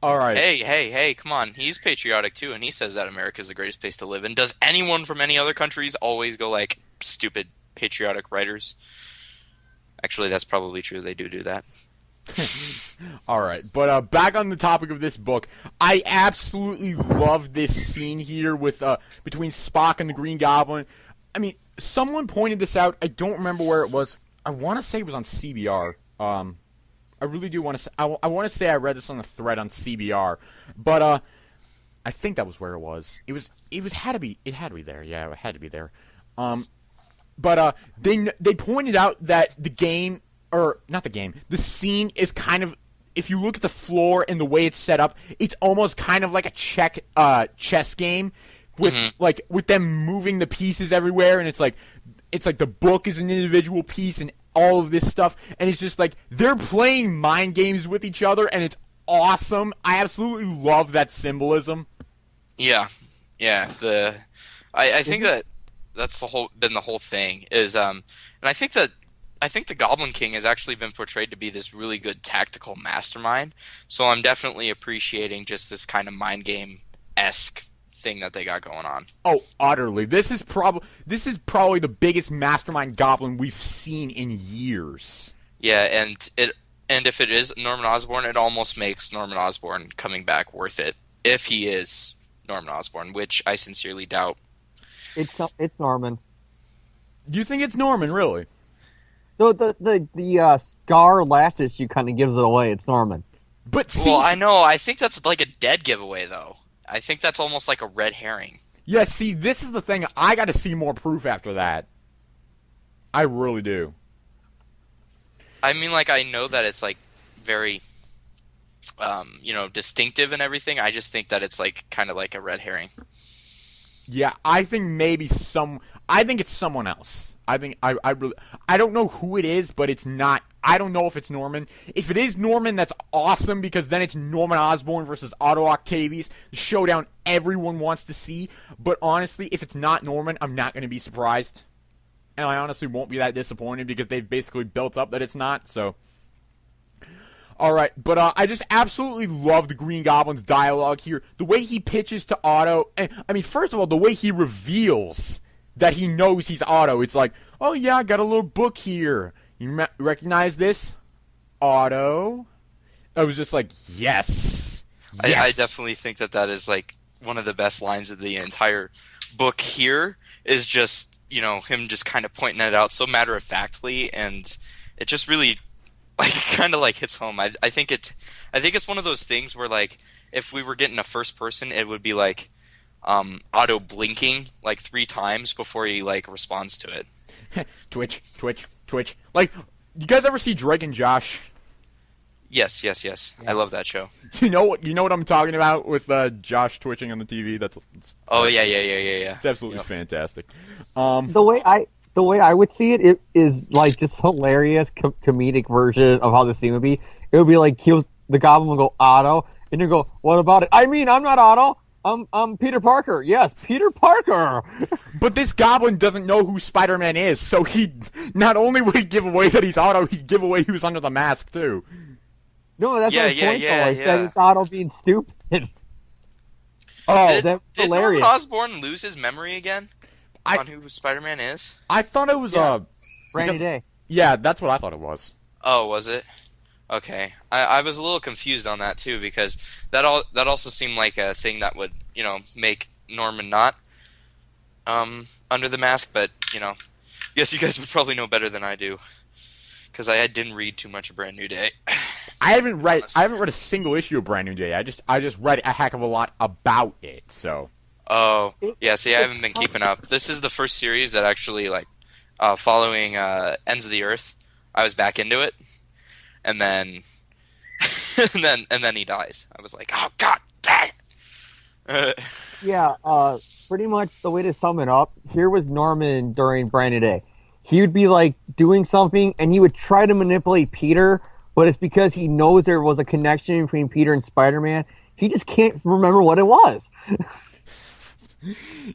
All right. Hey, come on. He's patriotic too, and he says that America is the greatest place to live in. Does anyone from any other countries always go like, stupid patriotic writers? Actually, that's probably true. They do that. All right, but back on the topic of this book, I absolutely love this scene here with between Spock and the Green Goblin. I mean, someone pointed this out. I don't remember where it was. I want to say it was on CBR. I really do want to say. I want to say I read this on the thread on CBR, but I think that was where it was. It had to be there. Yeah, it had to be there. But they pointed out that the game. Or, not the game, the scene is kind of, if you look at the floor and the way it's set up, it's almost kind of like a chess game with, with them moving the pieces everywhere, and it's like the book is an individual piece and all of this stuff, and it's just like, they're playing mind games with each other, and it's awesome. I absolutely love that symbolism. Yeah. I think that's been the whole thing is, and I think the Goblin King has actually been portrayed to be this really good tactical mastermind. So I'm definitely appreciating just this kind of mind game-esque thing that they got going on. Oh, utterly. This is probably the biggest mastermind goblin we've seen in years. Yeah, and if it is Norman Osborn, it almost makes Norman Osborn coming back worth it if he is Norman Osborn, which I sincerely doubt. It's Norman. You think it's Norman, really? So the Scar last issue kind of gives it away. It's Norman. But see, Well, I know. I think that's like a dead giveaway, though. I think that's almost like a red herring. yeah, see, this is the thing. I got to see more proof after that. I really do. I mean, like, I know that it's like very distinctive and everything. I just think that it's like kind of like a red herring. Yeah, I think I think it's someone else. I think I don't know who it is, but it's not. I don't know if it's Norman. If it is Norman, that's awesome because then it's Norman Osborn versus Otto Octavius, the showdown everyone wants to see. But honestly, if it's not Norman, I'm not going to be surprised, and I honestly won't be that disappointed because they've basically built up that it's not. So. All right, but I just absolutely love the Green Goblin's dialogue here. The way he pitches to Otto, and I mean, first of all, the way he reveals that he knows he's Otto. It's like, oh yeah, I got a little book here. You recognize this, Otto? I was just like, yes. I definitely think that is like one of the best lines of the entire book. Here is just him just kind of pointing it out so matter of factly, and it just really. Like kind of like hits home. I think it's one of those things where like if we were getting a first person, it would be like Otto blinking like 3 times before he like responds to it. Twitch. Like, you guys ever see Drake and Josh? Yes. Yeah. I love that show. You know what I'm talking about with Josh twitching on the TV. Oh yeah. It's absolutely fantastic. The way I would see it, it is like just hilarious comedic version of how the scene would be. It would be like the Goblin would go Otto, and you go, "What about it? I mean, I'm not Otto. I'm Peter Parker. Yes, Peter Parker." But this Goblin doesn't know who Spider-Man is, so he not only would he give away that he's Otto, he'd give away who's under the mask too. No, that's my point. Though. I said it's Otto being stupid. That's hilarious. Did Norman Osborn lose his memory again? On who Spider-Man is? I thought it was Brandy Day. Yeah, that's what I thought it was. Oh, was it? Okay, I was a little confused on that too because that also seemed like a thing that would make Norman not under the mask, but yes, you guys would probably know better than I do because I didn't read too much of Brand New Day. I haven't read a single issue of Brand New Day. I just read a heck of a lot about it. So. Oh, yeah, see, I haven't been keeping up. This is the first series that actually, following Ends of the Earth, I was back into it, and then, and then he dies. I was like, oh, God dang it! Yeah, pretty much the way to sum it up, here was Norman during Brand New Day. He would be, doing something, and he would try to manipulate Peter, but it's because he knows there was a connection between Peter and Spider-Man. He just can't remember what it was.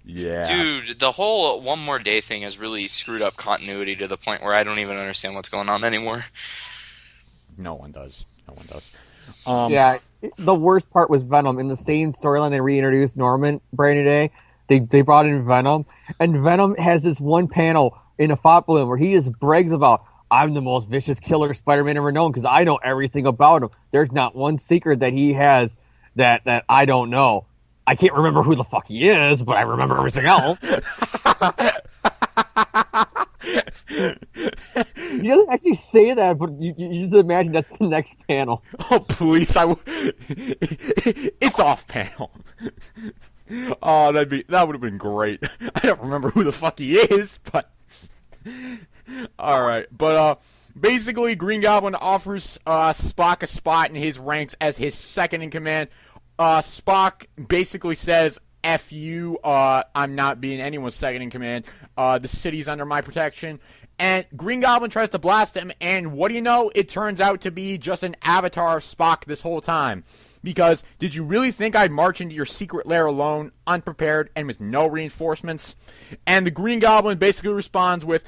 Yeah. Dude, the whole One More Day thing has really screwed up continuity to the point where I don't even understand what's going on anymore. No one does. Yeah, the worst part was Venom. In the same storyline, they reintroduced Norman Brand New Day. They brought in Venom, and Venom has this one panel in a Thought Balloon where he just brags about, I'm the most vicious killer Spider-Man ever known because I know everything about him. There's not one secret that he has that I don't know. I can't remember who the fuck he is, but I remember everything else. He doesn't actually say that, but you just imagine that's the next panel. Oh, please. It's off panel. Oh, that would have been great. I don't remember who the fuck he is, but... Alright, but basically Green Goblin offers Spock a spot in his ranks as his second in command. Spock basically says, F you, I'm not being anyone's second in command. The city's under my protection. And Green Goblin tries to blast him, and what do you know? It turns out to be just an avatar of Spock this whole time. Because, did you really think I'd march into your secret lair alone, unprepared, and with no reinforcements? And the Green Goblin basically responds with,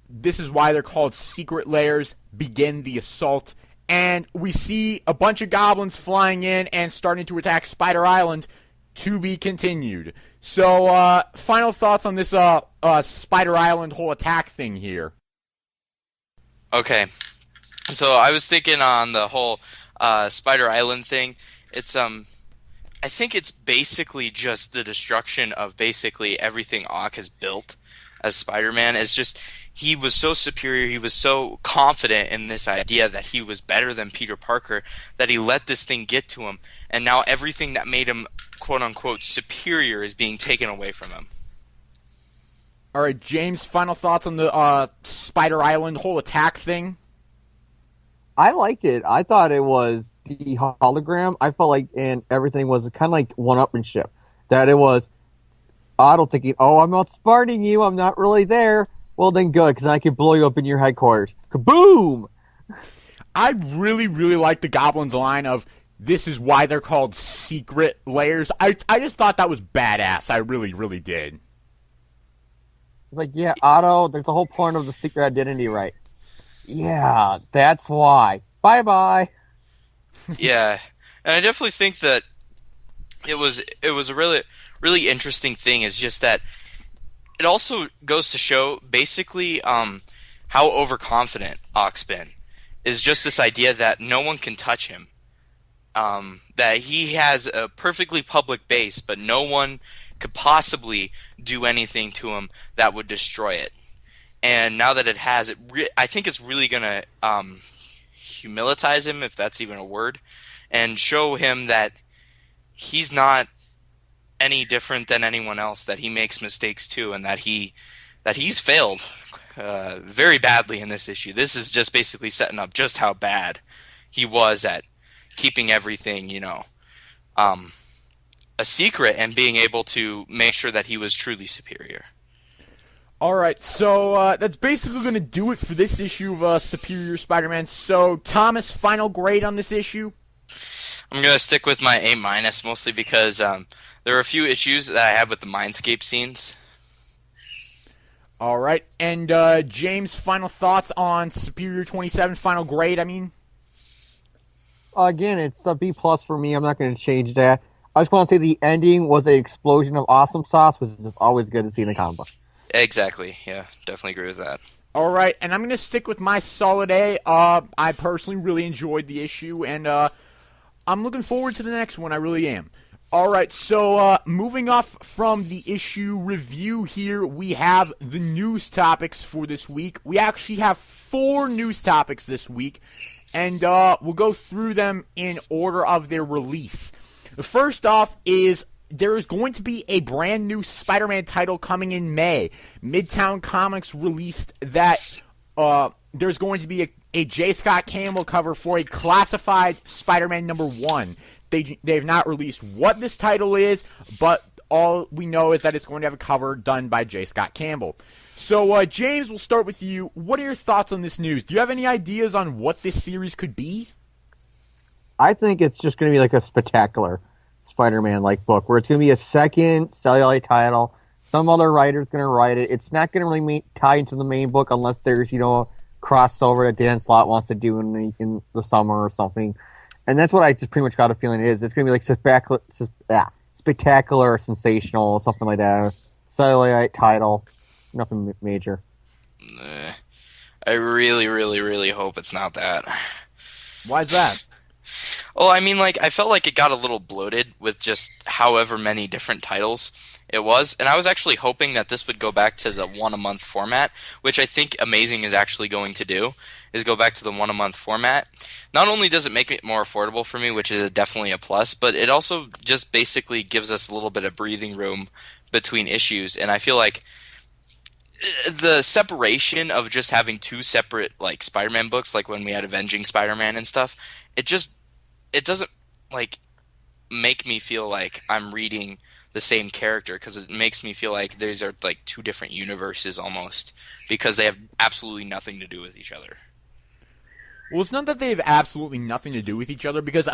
this is why they're called secret lairs, begin the assault. And we see a bunch of goblins flying in and starting to attack Spider Island, to be continued. So, final thoughts on this Spider Island whole attack thing here. Okay. So I was thinking on the whole Spider Island thing, it's I think it's basically just the destruction of basically everything Ock has built as Spider-Man. It's just he was so superior, he was so confident in this idea that he was better than Peter Parker that he let this thing get to him, and now everything that made him quote-unquote superior is being taken away from him. All right, James, final thoughts on the Spider Island whole attack thing? I liked it. I thought it was the hologram. I felt like, and everything was kind of like one-upmanship. That it was Otto thinking, "Oh, I'm outsmarting you. I'm not really there." Well, then good, because I can blow you up in your headquarters. Kaboom! I really, really like the Goblin's line of, "This is why they're called secret layers." I just thought that was badass. I really, really did. It's like, yeah, Otto, there's the whole point of the secret identity, right? Yeah, that's why. Bye-bye. Yeah, and I definitely think that it was a really interesting thing. Is just that it also goes to show basically how overconfident Ock's been. Is just this idea that no one can touch him. That he has a perfectly public base, but no one could possibly do anything to him that would destroy it. And now that it has, I think it's really going to humilitize him, if that's even a word, and show him that he's not any different than anyone else, that he makes mistakes too, and that he's failed very badly in this issue. This is just basically setting up just how bad he was at keeping everything, a secret and being able to make sure that he was truly superior. All right, so that's basically going to do it for this issue of Superior Spider-Man. So, Thomas, final grade on this issue? I'm going to stick with my A-, mostly because there are a few issues that I have with the Mindscape scenes. All right, and James, final thoughts on Superior 27, final grade, I mean? Again, it's a B+ for me. I'm not going to change that. I just want to say the ending was an explosion of awesome sauce, which is just always good to see in the comic book. Exactly, yeah, definitely agree with that. All right, and I'm going to stick with my solid A. I personally really enjoyed the issue, and I'm looking forward to the next one. I really am. All right, so moving off from the issue review here, we have the news topics for this week. We actually have 4 news topics this week, and we'll go through them in order of their release. The first off is there is going to be a brand new Spider-Man title coming in May. Midtown Comics released that there's going to be a J. Scott Campbell cover for a classified Spider-Man #1. They've not released what this title is, but all we know is that it's going to have a cover done by J. Scott Campbell. So, James, we'll start with you. What are your thoughts on this news? Do you have any ideas on what this series could be? I think it's just going to be like a spectacular Spider-Man-like book, where it's going to be a second cellulite title. Some other writer's going to write it. It's not going to really tie into the main book unless there's, a crossover that Dan Slott wants to do in the summer or something. And that's what I just pretty much got a feeling it is. It's going to be like spectacular, sensational, something like that. Cellulite title. Nothing major. I really, really, really hope it's not that. Why is that? Well, I mean, I felt like it got a little bloated with just however many different titles it was, and I was actually hoping that this would go back to the one-a-month format, which I think Amazing is actually going to do, is go back to the one-a-month format. Not only does it make it more affordable for me, which is definitely a plus, but it also just basically gives us a little bit of breathing room between issues, and I feel like the separation of just having 2 separate Spider-Man books, like when we had Avenging Spider-Man and stuff, it doesn't make me feel like I'm reading the same character, because it makes me feel like these are 2 different universes almost, because they have absolutely nothing to do with each other. Well, it's not that they have absolutely nothing to do with each other, because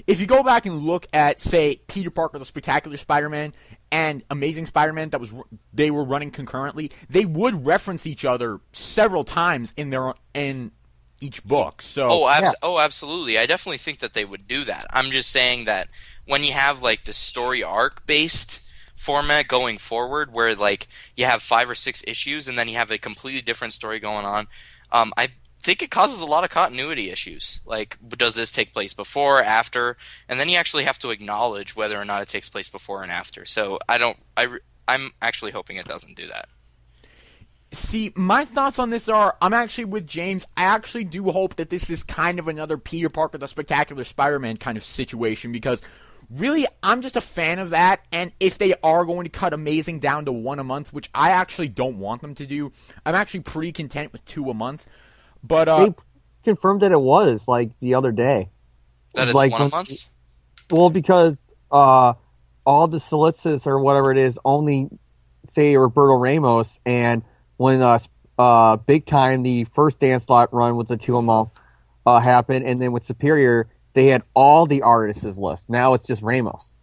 if you go back and look at, say, Peter Parker, the Spectacular Spider-Man, and Amazing Spider-Man they were running concurrently, they would reference each other several times in each book. So absolutely. I definitely think that they would do that. I'm just saying that when you have the story arc based format going forward, where you have 5 or 6 issues and then you have a completely different story going on, I think it causes a lot of continuity issues. Does this take place before, after? And then you actually have to acknowledge whether or not it takes place before and after. So I'm actually hoping it doesn't do that. See, my thoughts on this are, I'm actually with James. I actually do hope that this is kind of another Peter Parker, the Spectacular Spider-Man kind of situation, because really, I'm just a fan of that, and if they are going to cut Amazing down to 1 a month, which I actually don't want them to do, I'm actually pretty content with 2 a month. But confirmed that it was like the other day. That it's like 1 a month? Well, because all the solicits or whatever it is only say Roberto Ramos, and when Big Time, the first Dan Slott run with the 2 a month happened, and then with Superior, they had all the artists list. Now it's just Ramos.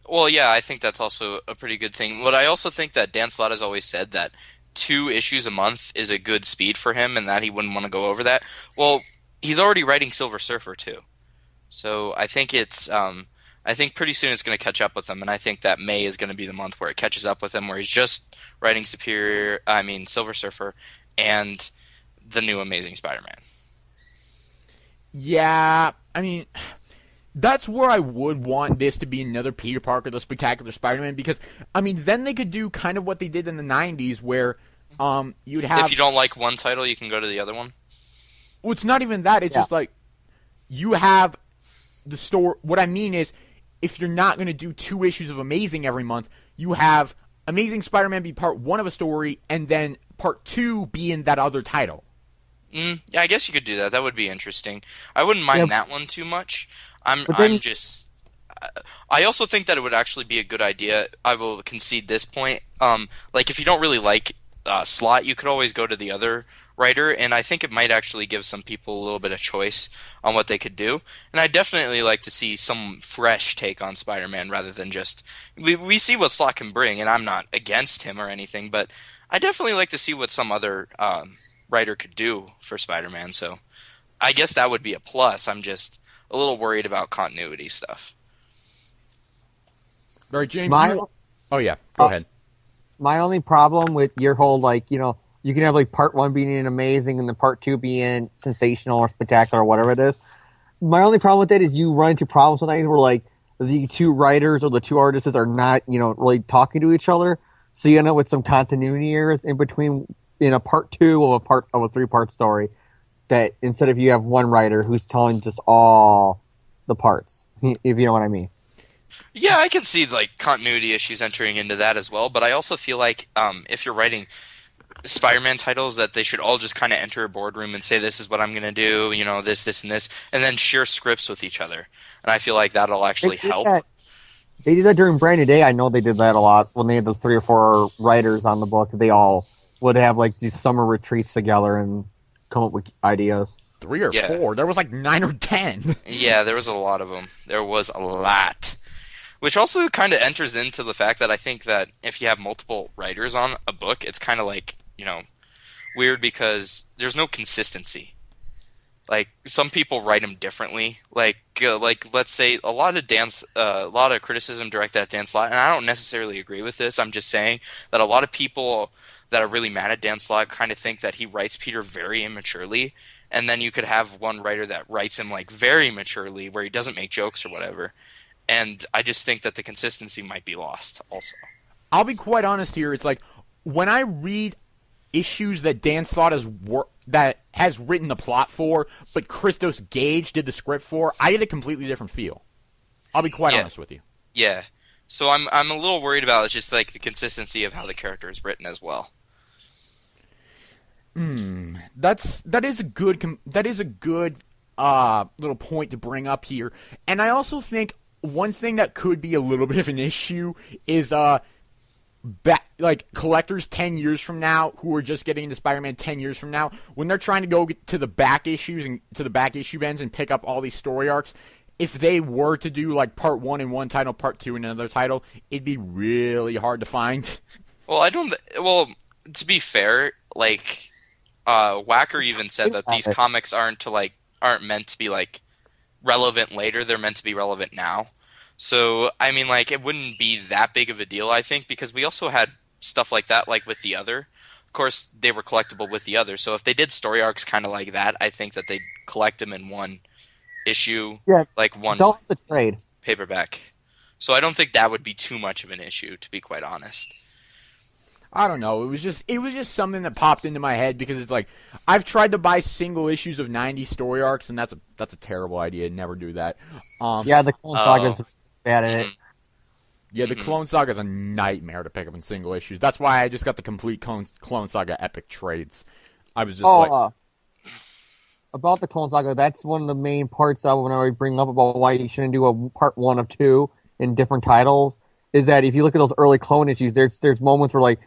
Well, yeah, I think that's also a pretty good thing. But I also think that Dan Slott has always said that 2 issues a month is a good speed for him, and that he wouldn't want to go over that. Well, he's already writing Silver Surfer too, so I think I think pretty soon it's going to catch up with him, and I think that May is going to be the month where it catches up with him, where he's just writing Silver Surfer, and the new Amazing Spider-Man. Yeah, I mean, that's where I would want this to be another Peter Parker, the Spectacular Spider-Man, because, I mean, then they could do kind of what they did in the 90s, where you'd have... If you don't like one title, you can go to the other one? Well, it's not even that. It's just like, you have the story... What I mean is, if you're not going to do 2 issues of Amazing every month, you have Amazing Spider-Man be part 1 of a story, and then part 2 be in that other title. Yeah, I guess you could do that. That would be interesting. I wouldn't mind that one too much. I also think that it would actually be a good idea. I will concede this point. Like, if you don't really like Slott, you could always go to the other writer, and I think it might actually give some people a little bit of choice on what they could do. And I definitely like to see some fresh take on Spider-Man rather than just... We see what Slott can bring, and I'm not against him or anything, but I definitely like to see what some other writer could do for Spider-Man, so I guess that would be a plus. I'm just a little worried about continuity stuff. All right, James. Oh, yeah. Go ahead. My only problem with your whole, you can have, part 1 being an Amazing and then part 2 being sensational or spectacular or whatever it is. My only problem with that is you run into problems sometimes where, the 2 writers or the 2 artists are not, really talking to each other. So you end up with some continuity errors in between in a part 2 of a 3-part story, that instead of you have one writer who's telling just all the parts, if you know what I mean. Yeah, I can see continuity issues entering into that as well, but I also feel like if you're writing Spider-Man titles, that they should all just kind of enter a boardroom and say, this is what I'm going to do, this, and this, and then share scripts with each other. And I feel like that'll actually help. They did that during Brand New Day. I know they did that a lot when they had the 3 or 4 writers on the book. They all would have these summer retreats together and come up with ideas. 3 or 4? There was 9 or 10. Yeah, there was a lot of them. There was a lot. Which also kind of enters into the fact that I think that if you have multiple writers on a book, it's kind of weird because there's no consistency. Some people write them differently. Let's say a lot of criticism directed at Dan Slott, and I don't necessarily agree with this. I'm just saying that a lot of people that are really mad at Dan Slott kind of think that he writes Peter very immaturely, and then you could have one writer that writes him very maturely, where he doesn't make jokes or whatever. And I just think that the consistency might be lost also. I'll be quite honest here. It's when I read issues that Dan Slott has written the plot for, but Christos Gage did the script for, I get a completely different feel. I'll be quite honest with you. Yeah. So I'm a little worried about it's just the consistency of how the character is written as well. That is a good little point to bring up here. And I also think one thing that could be a little bit of an issue is collectors 10 years from now who are just getting into Spider-Man 10 years from now, when they're trying to go to the back issues and to the back issue ends and pick up all these story arcs, if they were to do part 1 in one title, part 2 in another title, it'd be really hard to find. Well, to be fair, Wacker even said that these comics aren't meant to be relevant later. They're meant to be relevant now. So I mean, it wouldn't be that big of a deal, I think, because we also had stuff like that, with the other. Of course, they were collectible with the other. So if they did story arcs kind of like that, I think that they'd collect them in one issue, one don't the trade paperback. So I don't think that would be too much of an issue, to be quite honest. I don't know. It was just something that popped into my head because it's I've tried to buy single issues of 90 story arcs, and that's a terrible idea. Never do that. The Clone Saga's bad at it. Yeah, the Clone Saga is a nightmare to pick up in single issues. That's why I just got the complete Clone Saga epic trades. I was just about the Clone Saga, that's one of the main parts of when I bring up about why you shouldn't do a part 1 of 2 in different titles, is that if you look at those early Clone issues, there's moments where, like,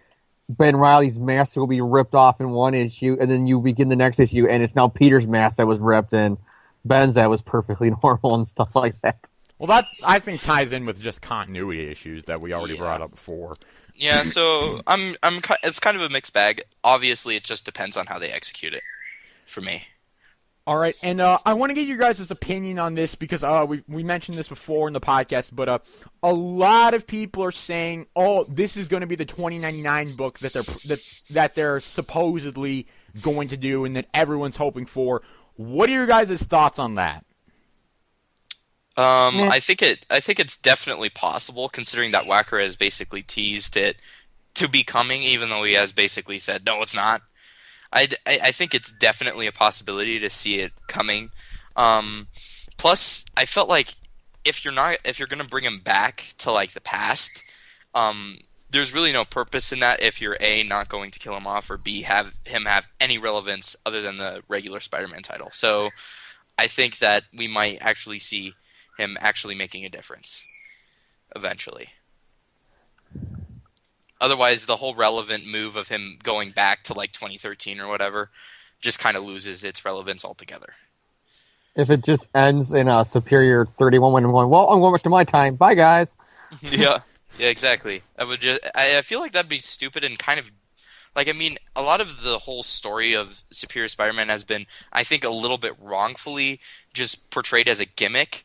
Ben Reilly's mask will be ripped off in one issue, and then you begin the next issue, and it's now Peter's mask that was ripped, and Ben's that was perfectly normal and stuff like that. Well, that, I think, ties in with just continuity issues that we already brought up before. Yeah, so it's kind of a mixed bag. Obviously, it just depends on how they execute it, for me. All right, and I want to get your guys' opinion on this because we mentioned this before in the podcast, but a lot of people are saying, "Oh, this is going to be the 2099 book that they're supposedly going to do, and that everyone's hoping for." What are your guys' thoughts on that? I think it's definitely possible, considering that Wacker has basically teased it to be coming, even though he has basically said, "No, it's not." I think it's definitely a possibility to see it coming. Plus, I felt like if you're gonna bring him back to like the past, there's really no purpose in that if you're A, not going to kill him off, or B, have him have any relevance other than the regular Spider-Man title. So I think that we might actually see him actually making a difference eventually. Otherwise, the whole relevant move of him going back to like 2013 or whatever just kind of loses its relevance altogether. If it just ends in a Superior 31 when I'm going, well, I'm going back to my time. Bye, guys. Yeah, exactly. I feel like that'd be stupid and kind of like, I mean, a lot of the whole story of Superior Spider-Man has been, I think, a little bit wrongfully just portrayed as a gimmick.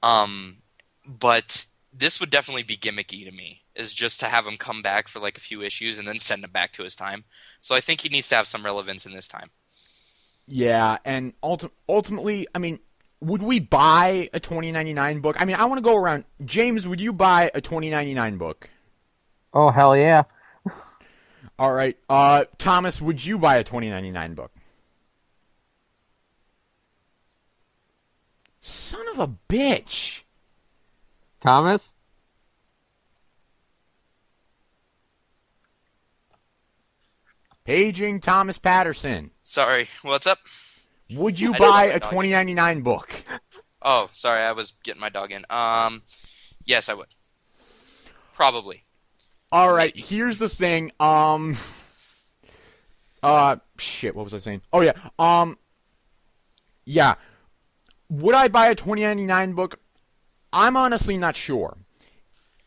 But this would definitely be gimmicky to me, is just to have him come back for like a few issues and then send him back to his time. So I think he needs to have some relevance in this time. Yeah, and ultimately, I mean, would we buy a 2099 book? I mean, I want to go around. James, would you buy a 2099 book? Oh, hell yeah. All right. Thomas, would you buy a 2099 book? Son of a bitch. Thomas? Paging Thomas Patterson. Sorry, what's up? Would you buy a 2099 book? Oh, sorry, I was getting my dog in. Yes, I would. Probably. All right, here's the thing. Shit, what was I saying? Oh, yeah. Yeah. Would I buy a 2099 book? I'm honestly not sure.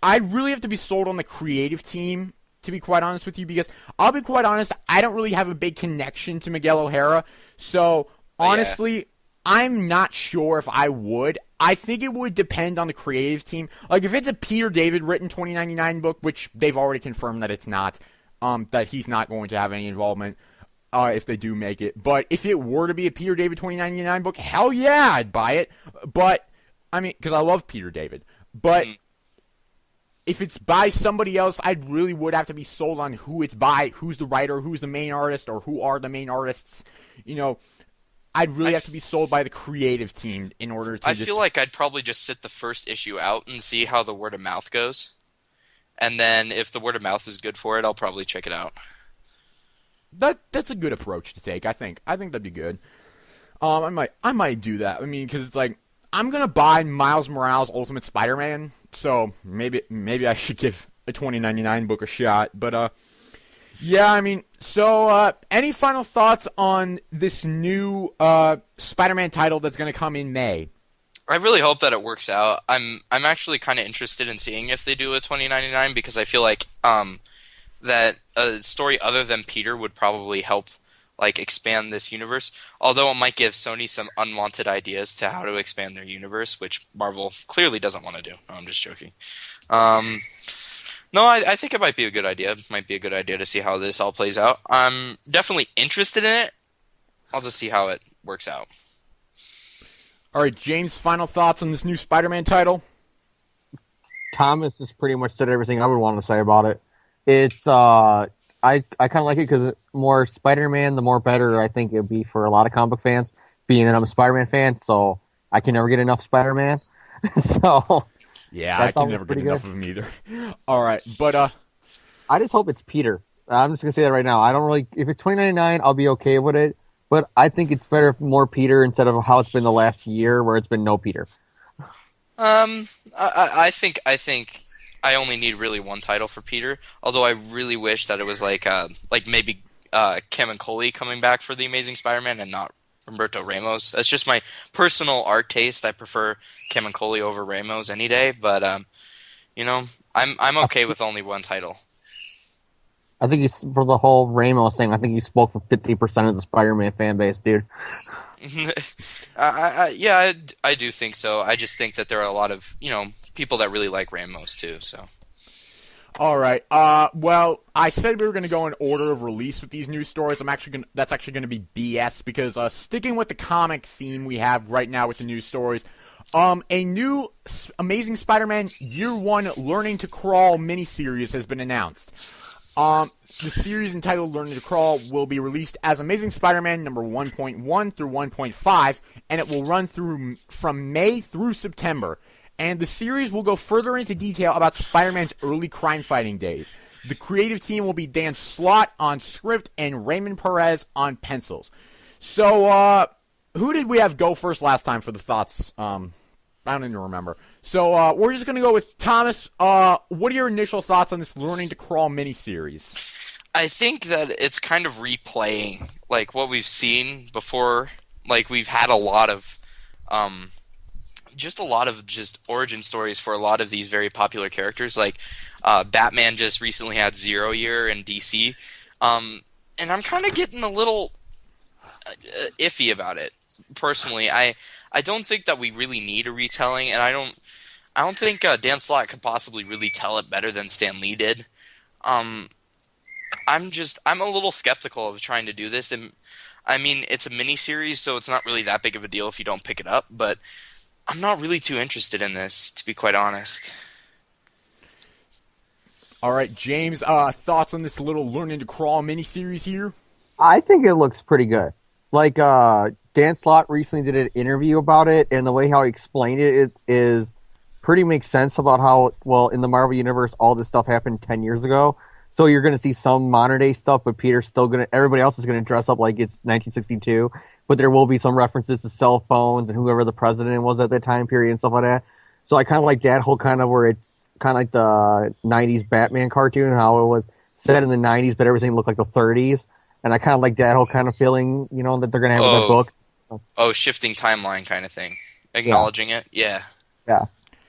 I'd really have to be sold on the creative team, to be quite honest with you, because I'll be quite honest, I don't really have a big connection to Miguel O'Hara, so honestly, I'm not sure if I would. I think it would depend on the creative team. Like, if it's a Peter David written 2099 book, which they've already confirmed that it's not, that he's not going to have any involvement if they do make it. But if it were to be a Peter David 2099 book, hell yeah, I'd buy it. But, I mean, because I love Peter David. But if it's by somebody else, I really would have to be sold on who it's by, who's the writer, who's the main artist, or who are the main artists. You know, I'd really have to be sold by the creative team in order to... I feel like I'd probably just sit the first issue out and see how the word of mouth goes. And then if the word of mouth is good for it, I'll probably check it out. That's a good approach to take, I think. I think that'd be good. I might do that. I mean, because it's like, I'm going to buy Miles Morales Ultimate Spider-Man, so maybe I should give a 2099 book a shot. But, yeah, I mean, so any final thoughts on this new Spider-Man title that's going to come in May? I really hope that it works out. I'm actually kind of interested in seeing if they do a 2099, because I feel like that a story other than Peter would probably help like expand this universe, although it might give Sony some unwanted ideas to how to expand their universe, which Marvel clearly doesn't want to do. No, I'm just joking. No, I think it might be a good idea. It might be a good idea to see how this all plays out. I'm definitely interested in it. I'll just see how it works out. All right, James, final thoughts on this new Spider-Man title? Thomas has pretty much said everything I would want to say about it. It's I kind of like it because more Spider-Man, the more better I think it would be for a lot of comic book fans. Being that I'm a Spider-Man fan, so I can never get enough Spider-Man. So yeah, I can never get enough of him either. All right, but I just hope it's Peter. I'm just gonna say that right now. I don't really. If it's 2099, I'll be okay with it. but I think it's better more Peter instead of how it's been the last year, where it's been no Peter. I think I only need really one title for Peter. Although I really wish that it was like maybe Kim and Coley coming back for the Amazing Spider-Man and not Humberto Ramos. That's just my personal art taste. I prefer Kim and Coley over Ramos any day. But I'm okay with only one title. I think for the whole Ramos thing, I think you spoke for 50% of the Spider-Man fan base, dude. I do think so. I just think that there are a lot of people that really like Ramos too. So. All right. Well, I said we were going to go in order of release with these news stories. That's actually going to be BS because sticking with the comic theme we have right now with the news stories, a new Amazing Spider-Man Year 1 Learning to Crawl miniseries has been announced. The series entitled Learning to Crawl will be released as Amazing Spider-Man number 1.1 through 1.5, and it will run from May through September. And the series will go further into detail about Spider-Man's early crime-fighting days. The creative team will be Dan Slott on script and Raymond Perez on pencils. So, who did we have go first last time for the thoughts? I don't even remember. So, we're just going to go with Thomas. What are your initial thoughts on this Learning to Crawl miniseries? I think that it's kind of replaying, like, what we've seen before. Like, we've had a lot of origin stories for a lot of these very popular characters. Like, Batman just recently had 0 year in DC. And I'm kind of getting a little iffy about it, personally. I don't think that we really need a retelling, and I don't think Dan Slott could possibly really tell it better than Stan Lee did. I'm a little skeptical of trying to do this, and I mean, it's a mini-series, so it's not really that big of a deal if you don't pick it up, but I'm not really too interested in this, to be quite honest. All right, James, thoughts on this little Learning to Crawl miniseries here? I think it looks pretty good. Like, Dan Slott recently did an interview about it, and the way how he explained it is pretty makes sense about how, well, in the Marvel Universe, all this stuff happened 10 years ago. So you're going to see some modern day stuff, but everybody else is going to dress up like it's 1962. But there will be some references to cell phones and whoever the president was at that time period and stuff like that. So I kind of like that whole kind of where it's kind of like the 90s Batman cartoon, how it was set in the 90s, but everything looked like the 30s. And I kind of like that whole kind of feeling, that they're going to have with that book. Oh, shifting timeline kind of thing. Acknowledging it. Yeah. Yeah.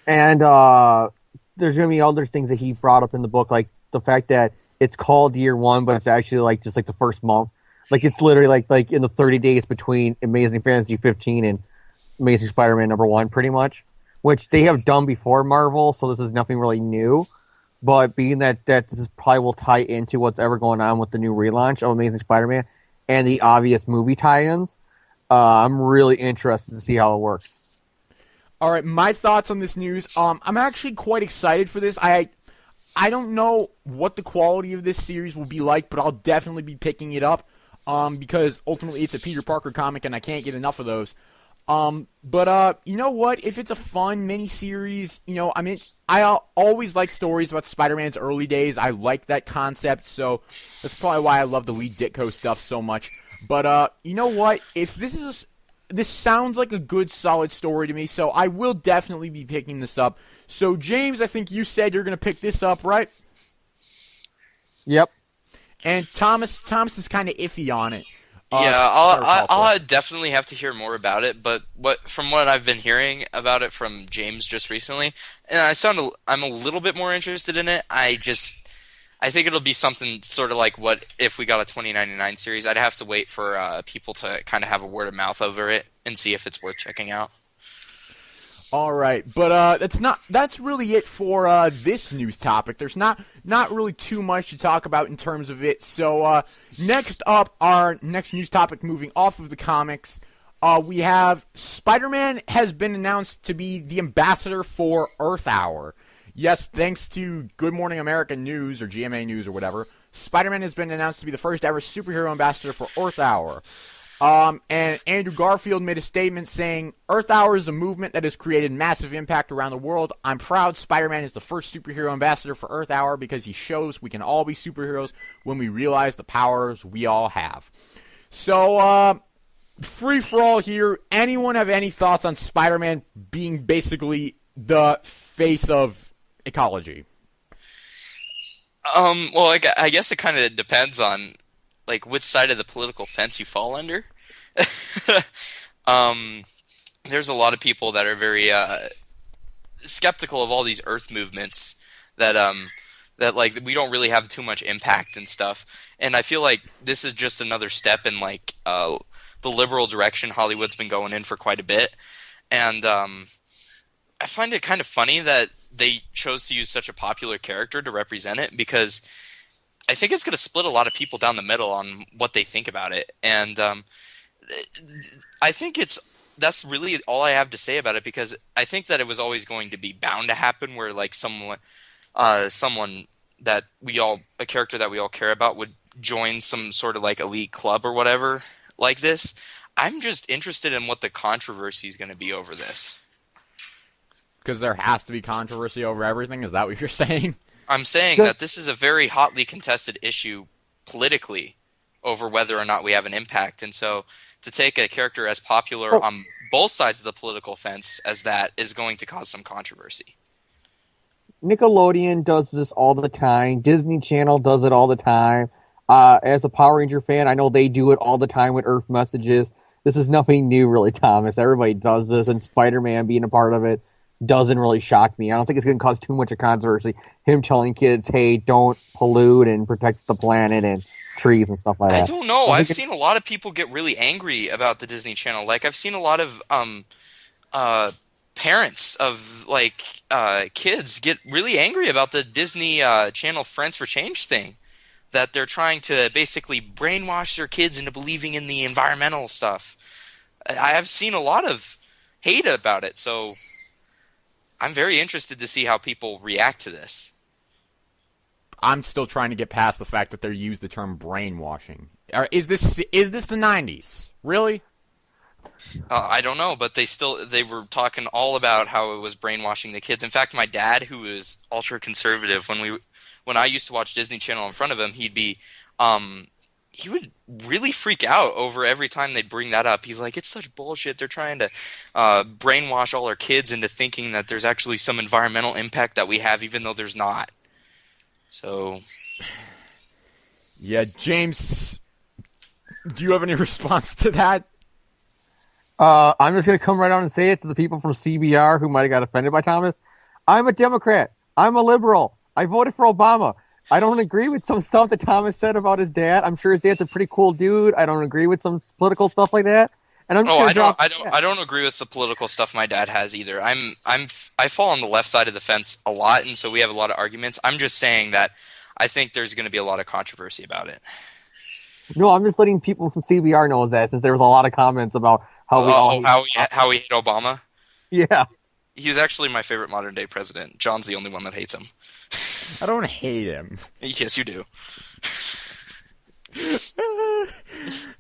And there's going to be other things that he brought up in the book, like the fact that it's called Year 1, but it's actually like just like the first month. Like it's literally like in the 30 days between Amazing Fantasy 15 and Amazing Spider-Man number 1, pretty much, which they have done before Marvel, so this is nothing really new. But being that this probably will tie into what's ever going on with the new relaunch of Amazing Spider-Man and the obvious movie tie-ins, I'm really interested to see how it works. All right, my thoughts on this news. I'm actually quite excited for this. I don't know what the quality of this series will be like, but I'll definitely be picking it up because ultimately it's a Peter Parker comic and I can't get enough of those. But you know what? If it's a fun miniseries, I always like stories about Spider-Man's early days. I like that concept, so that's probably why I love the Lee Ditko stuff so much. But you know what? If this sounds like a good, solid story to me, so I will definitely be picking this up. So, James, I think you said you're going to pick this up, right? Yep. And Thomas is kind of iffy on it. I'll definitely have to hear more about it, but from what I've been hearing about it from James just recently, and I'm a little bit more interested in it. I think it'll be something sort of like what if we got a 2099 series. I'd have to wait for people to kind of have a word of mouth over it and see if it's worth checking out. All right, but that's really it for this news topic. There's not really too much to talk about in terms of it. So next up, our next news topic, moving off of the comics, we have Spider-Man has been announced to be the ambassador for Earth Hour. Yes, thanks to Good Morning America News or GMA News or whatever, Spider-Man has been announced to be the first ever superhero ambassador for Earth Hour. And Andrew Garfield made a statement saying, Earth Hour is a movement that has created massive impact around the world. I'm proud Spider-Man is the first superhero ambassador for Earth Hour because he shows we can all be superheroes when we realize the powers we all have. So, free for all here. Anyone have any thoughts on Spider-Man being basically the face of ecology? Well, I guess it kind of depends on like which side of the political fence you fall under. There's a lot of people that are very skeptical of all these Earth movements that that like we don't really have too much impact and stuff. And I feel like this is just another step in like the liberal direction Hollywood's been going in for quite a bit. And I find it kind of funny that they chose to use such a popular character to represent it, because I think it's going to split a lot of people down the middle on what they think about it. And I think that's really all I have to say about it, because I think that it was always going to be bound to happen where like someone that a character that we all care about would join some sort of like elite club or whatever like this. I'm just interested in what the controversy is going to be over this. Because there has to be controversy over everything? Is that what you're saying? I'm saying that this is a very hotly contested issue politically over whether or not we have an impact. And so to take a character as popular on both sides of the political fence as that is going to cause some controversy. Nickelodeon does this all the time. Disney Channel does it all the time. As a Power Ranger fan, I know they do it all the time with Earth messages. This is nothing new, really, Thomas. Everybody does this, and Spider-Man being a part of it doesn't really shock me. I don't think it's going to cause too much of controversy. Him telling kids, hey, don't pollute and protect the planet and trees and stuff like that. I don't know. I've seen a lot of people get really angry about the Disney Channel. Like, I've seen a lot of parents of, like, kids get really angry about the Disney Channel Friends for Change thing. That they're trying to basically brainwash their kids into believing in the environmental stuff. I have seen a lot of hate about it, so I'm very interested to see how people react to this. I'm still trying to get past the fact that they use the term brainwashing. Is this the 90s? Really? I don't know, but they were talking all about how it was brainwashing the kids. In fact, my dad, who is ultra conservative, when I used to watch Disney Channel in front of him, he would really freak out over every time they'd bring that up. He's like, it's such bullshit. They're trying to brainwash all our kids into thinking that there's actually some environmental impact that we have, even though there's not. So, yeah, James, do you have any response to that? I'm just going to come right out and say it to the people from CBR who might have got offended by Thomas. I'm a Democrat. I'm a liberal. I voted for Obama. I don't agree with some stuff that Thomas said about his dad. I'm sure his dad's a pretty cool dude. I don't agree with some political stuff like that. And I don't agree with the political stuff my dad has either. I fall on the left side of the fence a lot, and so we have a lot of arguments. I'm just saying that I think there's going to be a lot of controversy about it. No, I'm just letting people from CBR know that, since there was a lot of comments about how we hate Obama. Yeah. He's actually my favorite modern day president. John's the only one that hates him. I don't hate him. Yes, you do.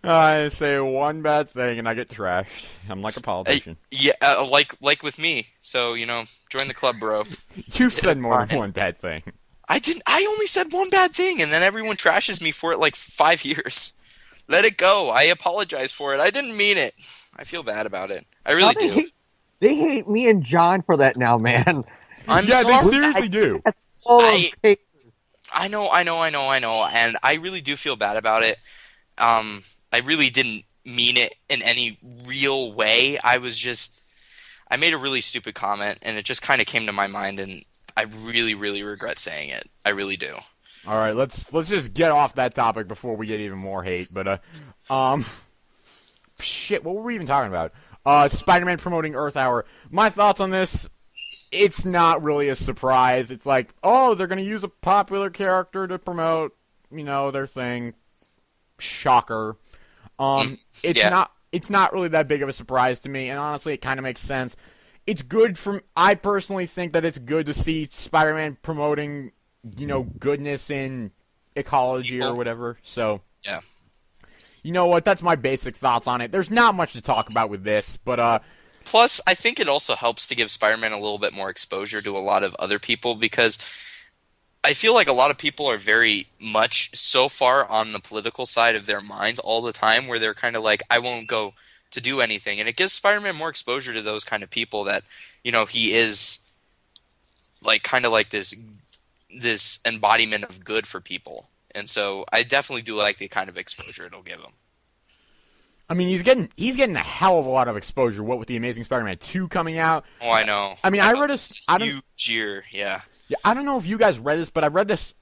I say one bad thing and I get trashed. I'm like a politician. Like with me. So, join the club, bro. You've said more than one bad thing. I didn't. I only said one bad thing, and then everyone trashes me for it like 5 years. Let it go. I apologize for it. I didn't mean it. I feel bad about it. I really do. They hate me and John for that now, man. I'm sorry. They seriously do. I know, and I really do feel bad about it. I really didn't mean it in any real way. I made a really stupid comment, and it just kind of came to my mind, and I really, really regret saying it. I really do. All right, let's just get off that topic before we get even more hate. But shit, what were we even talking about? Spider-Man promoting Earth Hour. My thoughts on this: it's not really a surprise. It's like, oh, they're going to use a popular character to promote, their thing. Shocker. It's not really that big of a surprise to me, and honestly, it kind of makes sense. It's good I personally think that it's good to see Spider-Man promoting, goodness in ecology or whatever. So, yeah. You know what? That's my basic thoughts on it. There's not much to talk about with this, but plus, I think it also helps to give Spider-Man a little bit more exposure to a lot of other people, because I feel like a lot of people are very much so far on the political side of their minds all the time where they're kind of like, I won't go to do anything. And it gives Spider-Man more exposure to those kind of people that, he is like kind of like this embodiment of good for people. And so I definitely do like the kind of exposure it'll give him. I mean, he's getting a hell of a lot of exposure. What with the Amazing Spider-Man 2 coming out? Oh, I know. I mean, I read a huge year, yeah. Yeah, I don't know if you guys read this, but I read this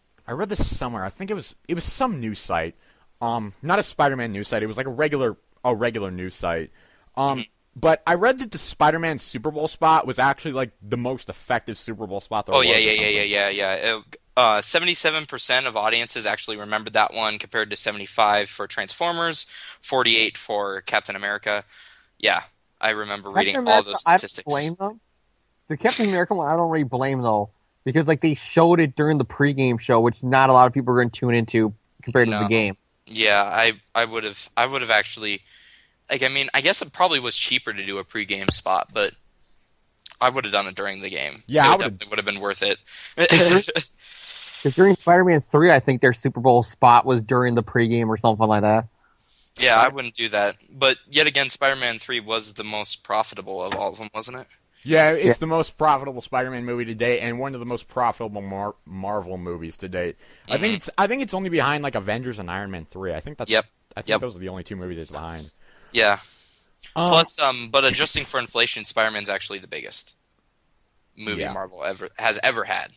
somewhere. I think it was some news site. Not a Spider-Man news site. It was like a regular news site. But I read that the Spider-Man Super Bowl spot was actually like the most effective Super Bowl spot there was. Oh yeah. 77% of audiences actually remembered that one, compared to 75 for Transformers, 48 for Captain America. Yeah, I remember reading all those statistics. I blame them. The Captain America one, I don't really blame though, because like they showed it during the pregame show, which not a lot of people are going to tune into compared to the game. Yeah, I would have actually, like, I mean, I guess it probably was cheaper to do a pregame spot, but I would have done it during the game. Yeah, it definitely would have been worth it. Because during Spider-Man 3, I think their Super Bowl spot was during the pregame or something like that. Yeah, I wouldn't do that. But yet again, Spider-Man 3 was the most profitable of all of them, wasn't it? Yeah, it's the most profitable Spider-Man movie to date, and one of the most profitable Marvel movies to date. Mm-hmm. I think it's only behind like Avengers and Iron Man 3. I think that's. Yep. I think those are the only two movies it's behind. Yeah. Plus, but adjusting for inflation, Spider-Man's actually the biggest movie Marvel has ever had.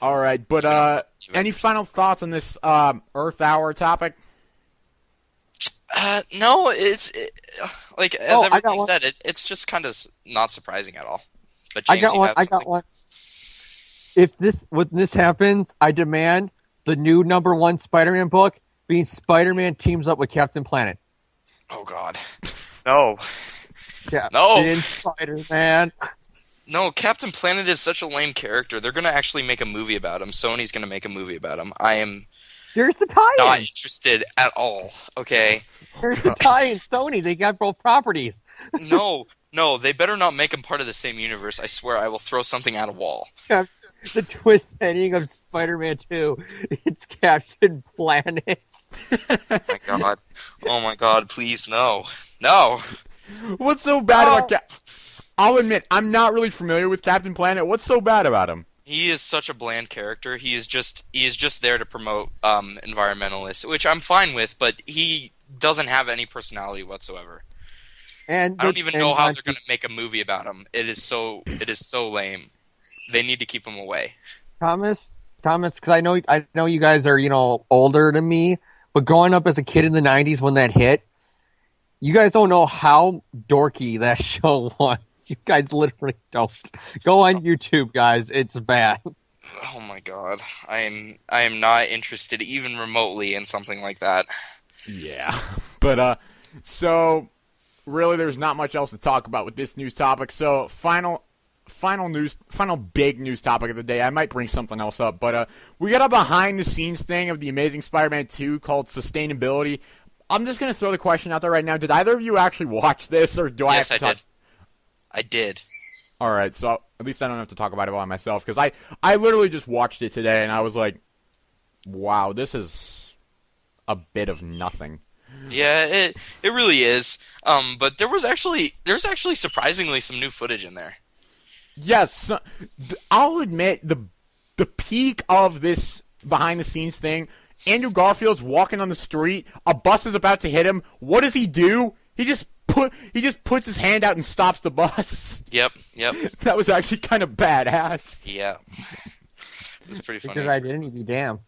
All right, but any final thoughts on this Earth Hour topic? No, like as everybody said, it's just kind of not surprising at all. But James, I got one. When this happens, I demand the new #1 Spider-Man book being Spider-Man teams up with Captain Planet. Oh God, no, Captain Spider-Man. No, Captain Planet is such a lame character. They're going to actually make a movie about him. Sony's going to make a movie about him. I am There's the tie-in. Not interested at all, okay? There's the tie-in. Sony, they got both properties. No, they better not make him part of the same universe. I swear I will throw something at a wall. The twist ending of Spider-Man 2, it's Captain Planet. Oh my god, please, no. No! What's so bad about I'll admit, I'm not really familiar with Captain Planet. What's so bad about him? He is such a bland character. He is just there to promote environmentalists, which I'm fine with, but he doesn't have any personality whatsoever. And I don't even know how they're going to make a movie about him. It is so lame. They need to keep him away. Thomas, because I know you guys are older than me, but growing up as a kid in the '90s when that hit, you guys don't know how dorky that show was. You guys literally don't. Go on YouTube, guys. It's bad. Oh my god. I am not interested even remotely in something like that. Yeah. But so really there's not much else to talk about with this news topic. So final big news topic of the day. I might bring something else up, but we got a behind the scenes thing of the Amazing Spider-Man 2 called Sustainability. I'm just going to throw the question out there right now. Did either of you actually watch this, or do I have to talk? Did. I did. All right, so at least I don't have to talk about it by myself, because I literally just watched it today, and I was like, wow, this is a bit of nothing. Yeah, it really is. But there's actually surprisingly some new footage in there. Yes, I'll admit the peak of this behind the scenes thing. Andrew Garfield's walking on the street. A bus is about to hit him. What does he do? He just puts his hand out and stops the bus. Yep. That was actually kind of badass. Yeah. It was pretty funny. Because I didn't be damn.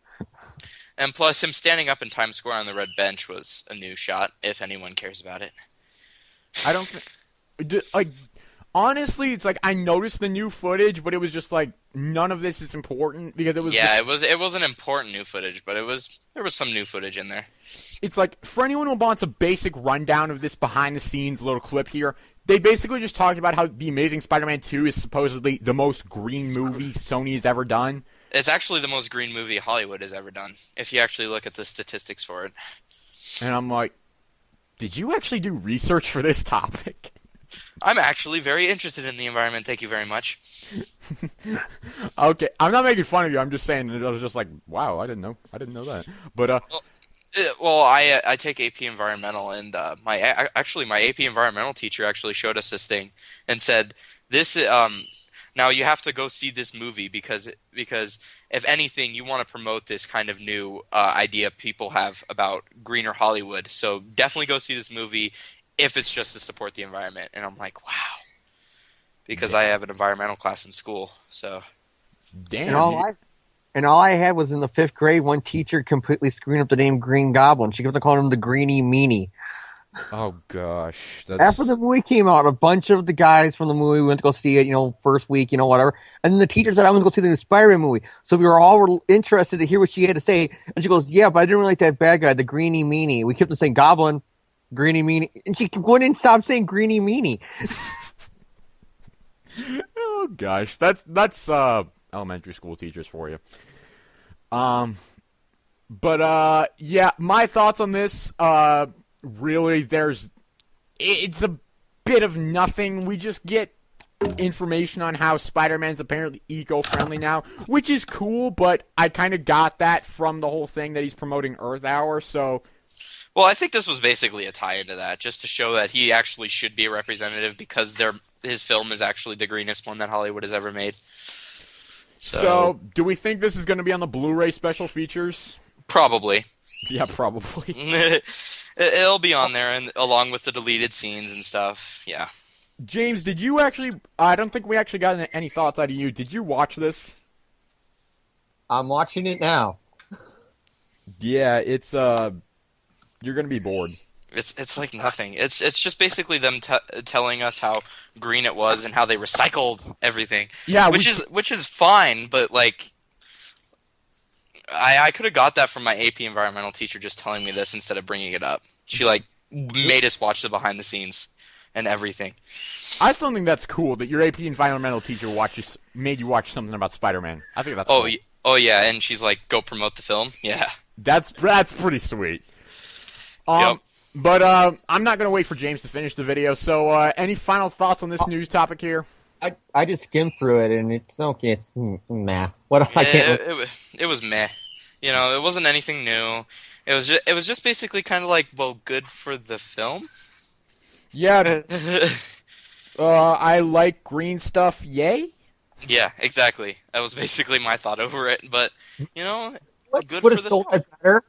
And plus, him standing up in Times Square on the red bench was a new shot, if anyone cares about it. I don't think... honestly, it's like I noticed the new footage, but it was just like none of this is important because it was. Yeah, it wasn't important new footage, but there was some new footage in there. It's like for anyone who wants a basic rundown of this behind the scenes little clip here, they basically just talked about how The Amazing Spider-Man 2 is supposedly the most green movie Sony has ever done. It's actually the most green movie Hollywood has ever done, if you actually look at the statistics for it. And I'm like, did you actually do research for this topic? I'm actually very interested in the environment. Thank you very much. Okay, I'm not making fun of you. I'm just saying I was just like, wow, I didn't know that. But Well, I take AP Environmental, and my AP Environmental teacher actually showed us this thing and said this. Now you have to go see this movie because if anything, you want to promote this kind of new idea people have about greener Hollywood. So definitely go see this movie if it's just to support the environment. And I'm like, wow, because I have an environmental class in school. So damn. And all I had was in the 5th grade, one teacher completely screwing up the name Green Goblin. She kept on calling him the Greenie Meanie. Oh gosh. After the movie came out, a bunch of the guys from the movie went to go see it, first week, whatever. And then the teacher said, I want to go see the new Spider-Man movie. So we were all interested to hear what she had to say. And she goes, yeah, but I didn't really like that bad guy, the Greenie Meanie. We kept on saying Goblin, Greenie Meanie. And she wouldn't stop saying Greenie Meanie. Oh gosh. That's elementary school teachers for you. Yeah, my thoughts on this, really, it's a bit of nothing. We just get information on how Spider-Man's apparently eco-friendly now, which is cool, but I kind of got that from the whole thing that he's promoting Earth Hour, so... Well, I think this was basically a tie into that, just to show that he actually should be a representative because his film is actually the greenest one that Hollywood has ever made. So, do we think this is going to be on the Blu-ray special features? Probably. Yeah, probably. It'll be on there, and along with the deleted scenes and stuff. Yeah. James, did you actually? I don't think we actually got any thoughts out of you. Did you watch this? I'm watching it now. Yeah, it's you're going to be bored. It's like nothing. It's just basically them telling us how green it was and how they recycled everything. Yeah, which is fine, but like I could have got that from my AP environmental teacher just telling me this instead of bringing it up. She made us watch the behind the scenes and everything. I still think that's cool that your AP environmental teacher made you watch something about Spider-Man. I think that's cool. Oh yeah, and she's like, go promote the film. Yeah, that's pretty sweet. Yep. But I'm not going to wait for James to finish the video, so any final thoughts on this news topic here? I just skimmed through it, and it's okay. It's meh. It was meh. It wasn't anything new. It was just basically kind of like, well, good for the film. Yeah. I like green stuff. Yay. Yeah, exactly. That was basically my thought over it. But good would for have the sold film. it better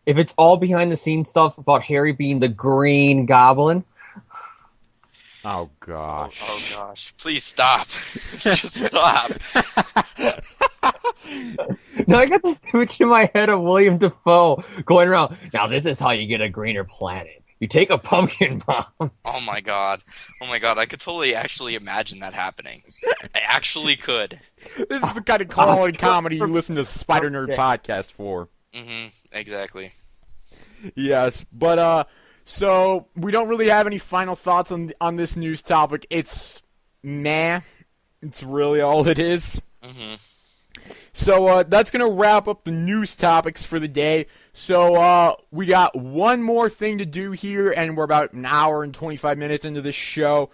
if it's all behind the scenes stuff about Harry being the Green Goblin. Oh gosh. Oh gosh. Please stop. Just stop. Now I got this image in my head of William Dafoe going around. Now this is how you get a greener planet. You take a pumpkin bomb. Oh my god. I could totally actually imagine that happening. I actually could. This is the kind of quality comedy you listen to SpiderNerd podcast for. Mm-hmm. Exactly. Yes, but so we don't really have any final thoughts on this news topic. It's meh. It's really all it is. Mm-hmm. So that's going to wrap up the news topics for the day. So we got one more thing to do here, and we're about an hour and 25 minutes into this show.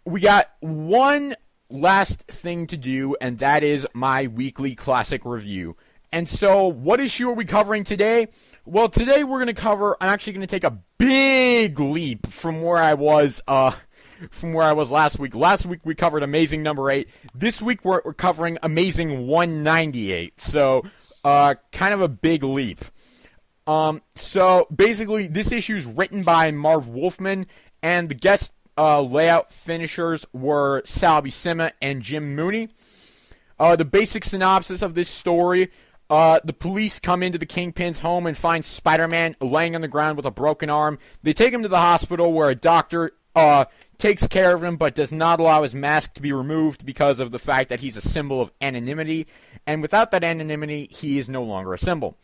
We got one last thing to do, and that is my weekly classic review. And so what issue are we covering today? Well, today I'm actually going to take a big leap from where I was last week. Last week we covered Amazing number 8. This week we're covering Amazing 198. So, kind of a big leap. So basically this issue is written by Marv Wolfman, and the guest layout finishers were Sal Buscema and Jim Mooney. The basic synopsis of this story: the police come into the Kingpin's home and find Spider-Man laying on the ground with a broken arm. They take him to the hospital, where a doctor takes care of him but does not allow his mask to be removed because of the fact that he's a symbol of anonymity, and without that anonymity, he is no longer a symbol.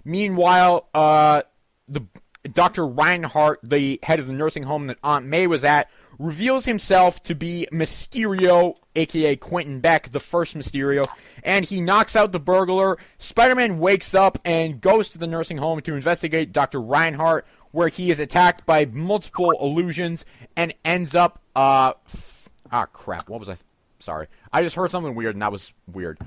Meanwhile, the Dr. Reinhardt, the head of the nursing home that Aunt May was at, reveals himself to be Mysterio, aka Quentin Beck, the first Mysterio, and he knocks out the burglar. Spider-Man wakes up and goes to the nursing home to investigate Dr. Reinhardt, where he is attacked by multiple illusions and ends up, crap, what was I, sorry. I just heard something weird, and that was weird.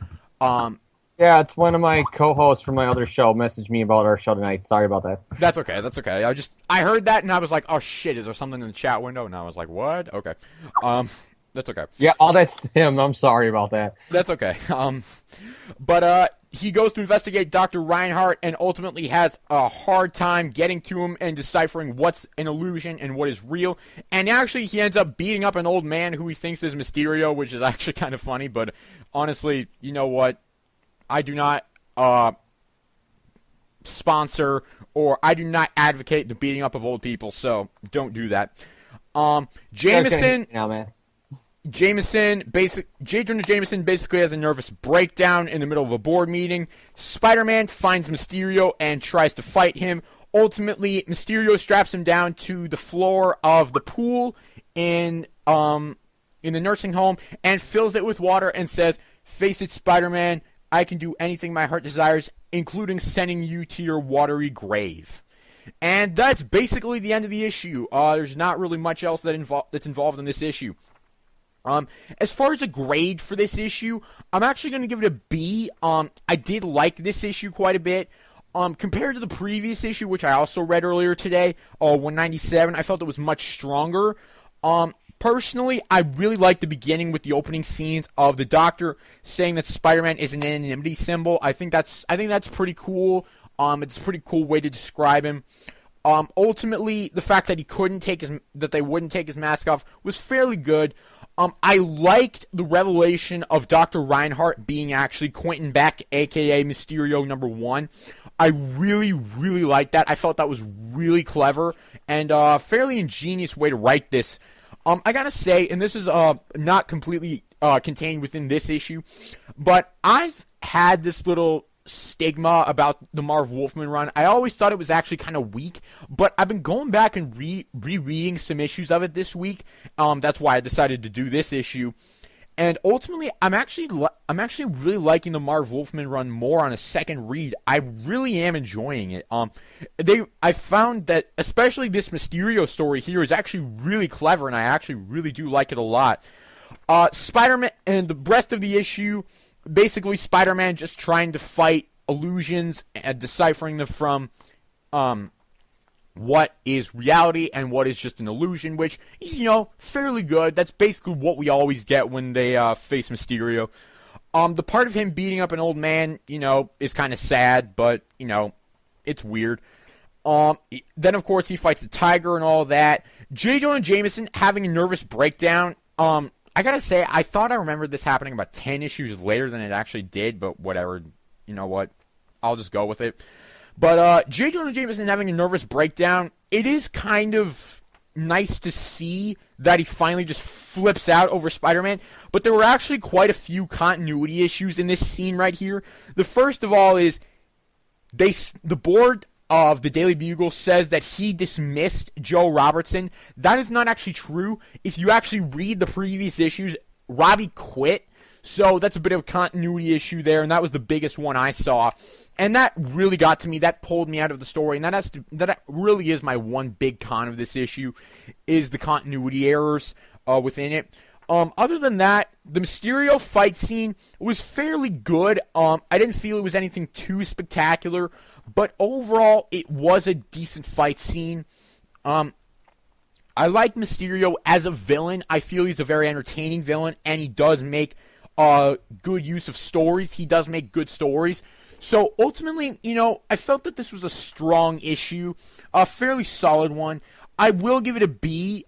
Yeah, it's one of my co-hosts from my other show messaged me about our show tonight. Sorry about that. That's okay. I heard that, and I was like, oh shit, is there something in the chat window? And I was like, what? Okay. That's okay. Yeah, that's him. I'm sorry about that. That's okay. But he goes to investigate Dr. Reinhardt and ultimately has a hard time getting to him and deciphering what's an illusion and what is real. And actually, he ends up beating up an old man who he thinks is Mysterio, which is actually kind of funny. But honestly, you know what? I do not sponsor or I do not advocate the beating up of old people, so don't do that. Jameson... Now, man. J. Jonah Jameson basically has a nervous breakdown in the middle of a board meeting. Spider-Man finds Mysterio and tries to fight him. Ultimately, Mysterio straps him down to the floor of the pool in the nursing home and fills it with water and says, "Face it, Spider-Man, I can do anything my heart desires, including sending you to your watery grave." And that's basically the end of the issue. There's not really much else that's involved in this issue. As far as a grade for this issue, I'm actually going to give it a B. I did like this issue quite a bit. Compared to the previous issue, which I also read earlier today, 197, I felt it was much stronger. Personally, I really like the beginning with the opening scenes of the Doctor saying that Spider-Man is an anonymity symbol. I think that's pretty cool. It's a pretty cool way to describe him. Ultimately, the fact that they wouldn't take his mask off was fairly good. I liked the revelation of Dr. Reinhardt being actually Quentin Beck, a.k.a. Mysterio #1. I really, really liked that. I felt that was really clever and a fairly ingenious way to write this. I gotta say, and this is not completely contained within this issue, but I've had this little stigma about the Marv Wolfman run. I always thought it was actually kind of weak, but I've been going back and rereading some issues of it this week. That's why I decided to do this issue. And ultimately, I'm actually really liking the Marv Wolfman run more on a second read. I really am enjoying it. I found that especially this Mysterio story here is actually really clever, and I actually really do like it a lot. Spider-Man and the rest of the issue, basically Spider-Man just trying to fight illusions and deciphering them from what is reality and what is just an illusion, which is, fairly good. That's basically what we always get when they face Mysterio. The part of him beating up an old man, is kind of sad, but, it's weird. Then, of course, he fights the tiger and all that. J. Jonah Jameson having a nervous breakdown. I gotta say, I thought I remembered this happening about 10 issues later than it actually did, but whatever. You know what? I'll just go with it. But J. Jonah Jameson having a nervous breakdown, it is kind of nice to see that he finally just flips out over Spider-Man, but there were actually quite a few continuity issues in this scene right here. The first of all is the board of the Daily Bugle says that he dismissed Joe Robertson. That is not actually true. If you actually read the previous issues, Robbie quit. So that's a bit of a continuity issue there, and that was the biggest one I saw. And that really got to me. That pulled me out of the story, and that really is my one big con of this issue, is the continuity errors within it. Other than that, the Mysterio fight scene was fairly good. I didn't feel it was anything too spectacular, but overall, it was a decent fight scene. I like Mysterio as a villain. I feel he's a very entertaining villain, and he does make good use of stories. He does make good stories. So ultimately, I felt that this was a strong issue, a fairly solid one. I will give it a B.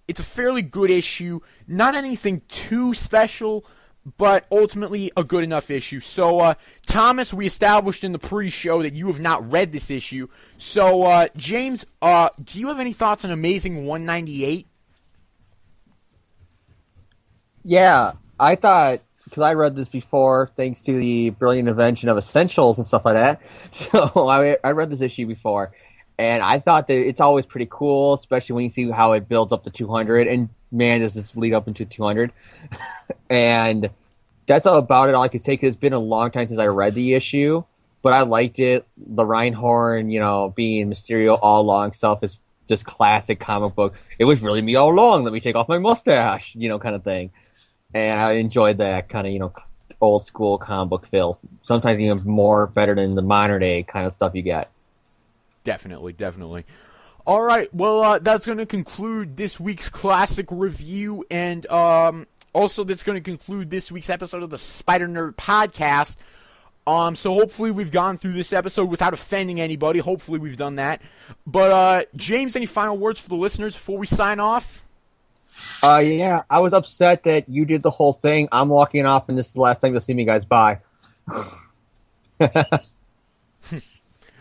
It's a fairly good issue, not anything too special, but ultimately a good enough issue. So, Thomas, we established in the pre-show that you have not read this issue. So, James, do you have any thoughts on Amazing 198? Yeah, I thought, because I read this before, thanks to the brilliant invention of Essentials and stuff like that. So I read this issue before, And I thought that it's always pretty cool, especially when you see how it builds up to 200. And man, does this lead up into 200. And that's all about it. All I could say, 'cause it's been a long time since I read the issue, but I liked it. The Reinhorn, being Mysterio all along stuff is just classic comic book. It was really me all along. Let me take off my mustache, kind of thing. And I enjoyed that kind of, old school comic book feel. Sometimes even more better than the modern day kind of stuff you get. Definitely, definitely. All right, well, that's going to conclude this week's classic review, and also that's going to conclude this week's episode of the Spider Nerd podcast. So hopefully we've gone through this episode without offending anybody. Hopefully we've done that. But James, any final words for the listeners before we sign off? Yeah, I was upset that you did the whole thing. I'm walking off, and this is the last time you'll see me, guys. Bye.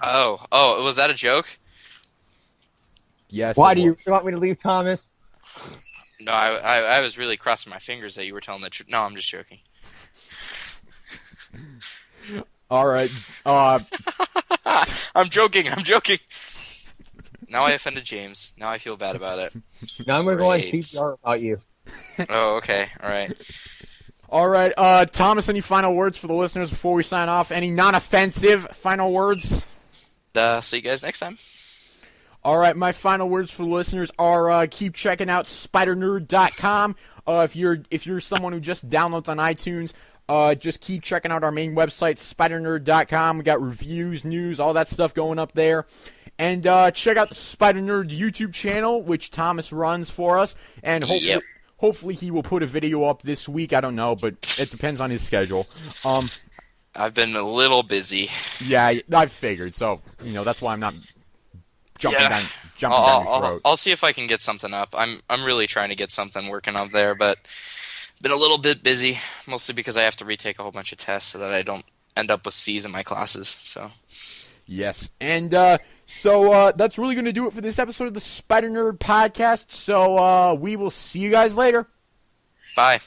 Oh, was that a joke? Yes. Why do you want me to leave, Thomas? No, I was really crossing my fingers that you were telling the truth. No, I'm just joking. All right. I'm joking. Now I offended James. Now I feel bad about it. Now I'm going to go on Great. CPR about you. Oh, okay. All right. All right. Thomas, any final words for the listeners before we sign off? Any non-offensive final words? See you guys next time. All right, my final words for the listeners are keep checking out SpiderNerd.com. If you're someone who just downloads on iTunes, just keep checking out our main website, SpiderNerd.com. We got reviews, news, all that stuff going up there. And check out the Spider Nerd YouTube channel, which Thomas runs for us. And hopefully he will put a video up this week. I don't know, but it depends on his schedule. I've been a little busy. Yeah, I figured. So, that's why I'm not jumping down your throat. I'll see if I can get something up. I'm really trying to get something working up there, but been a little bit busy, mostly because I have to retake a whole bunch of tests so that I don't end up with C's in my classes. So yes, and so that's really going to do it for this episode of the Spider Nerd podcast. So we will see you guys later. Bye.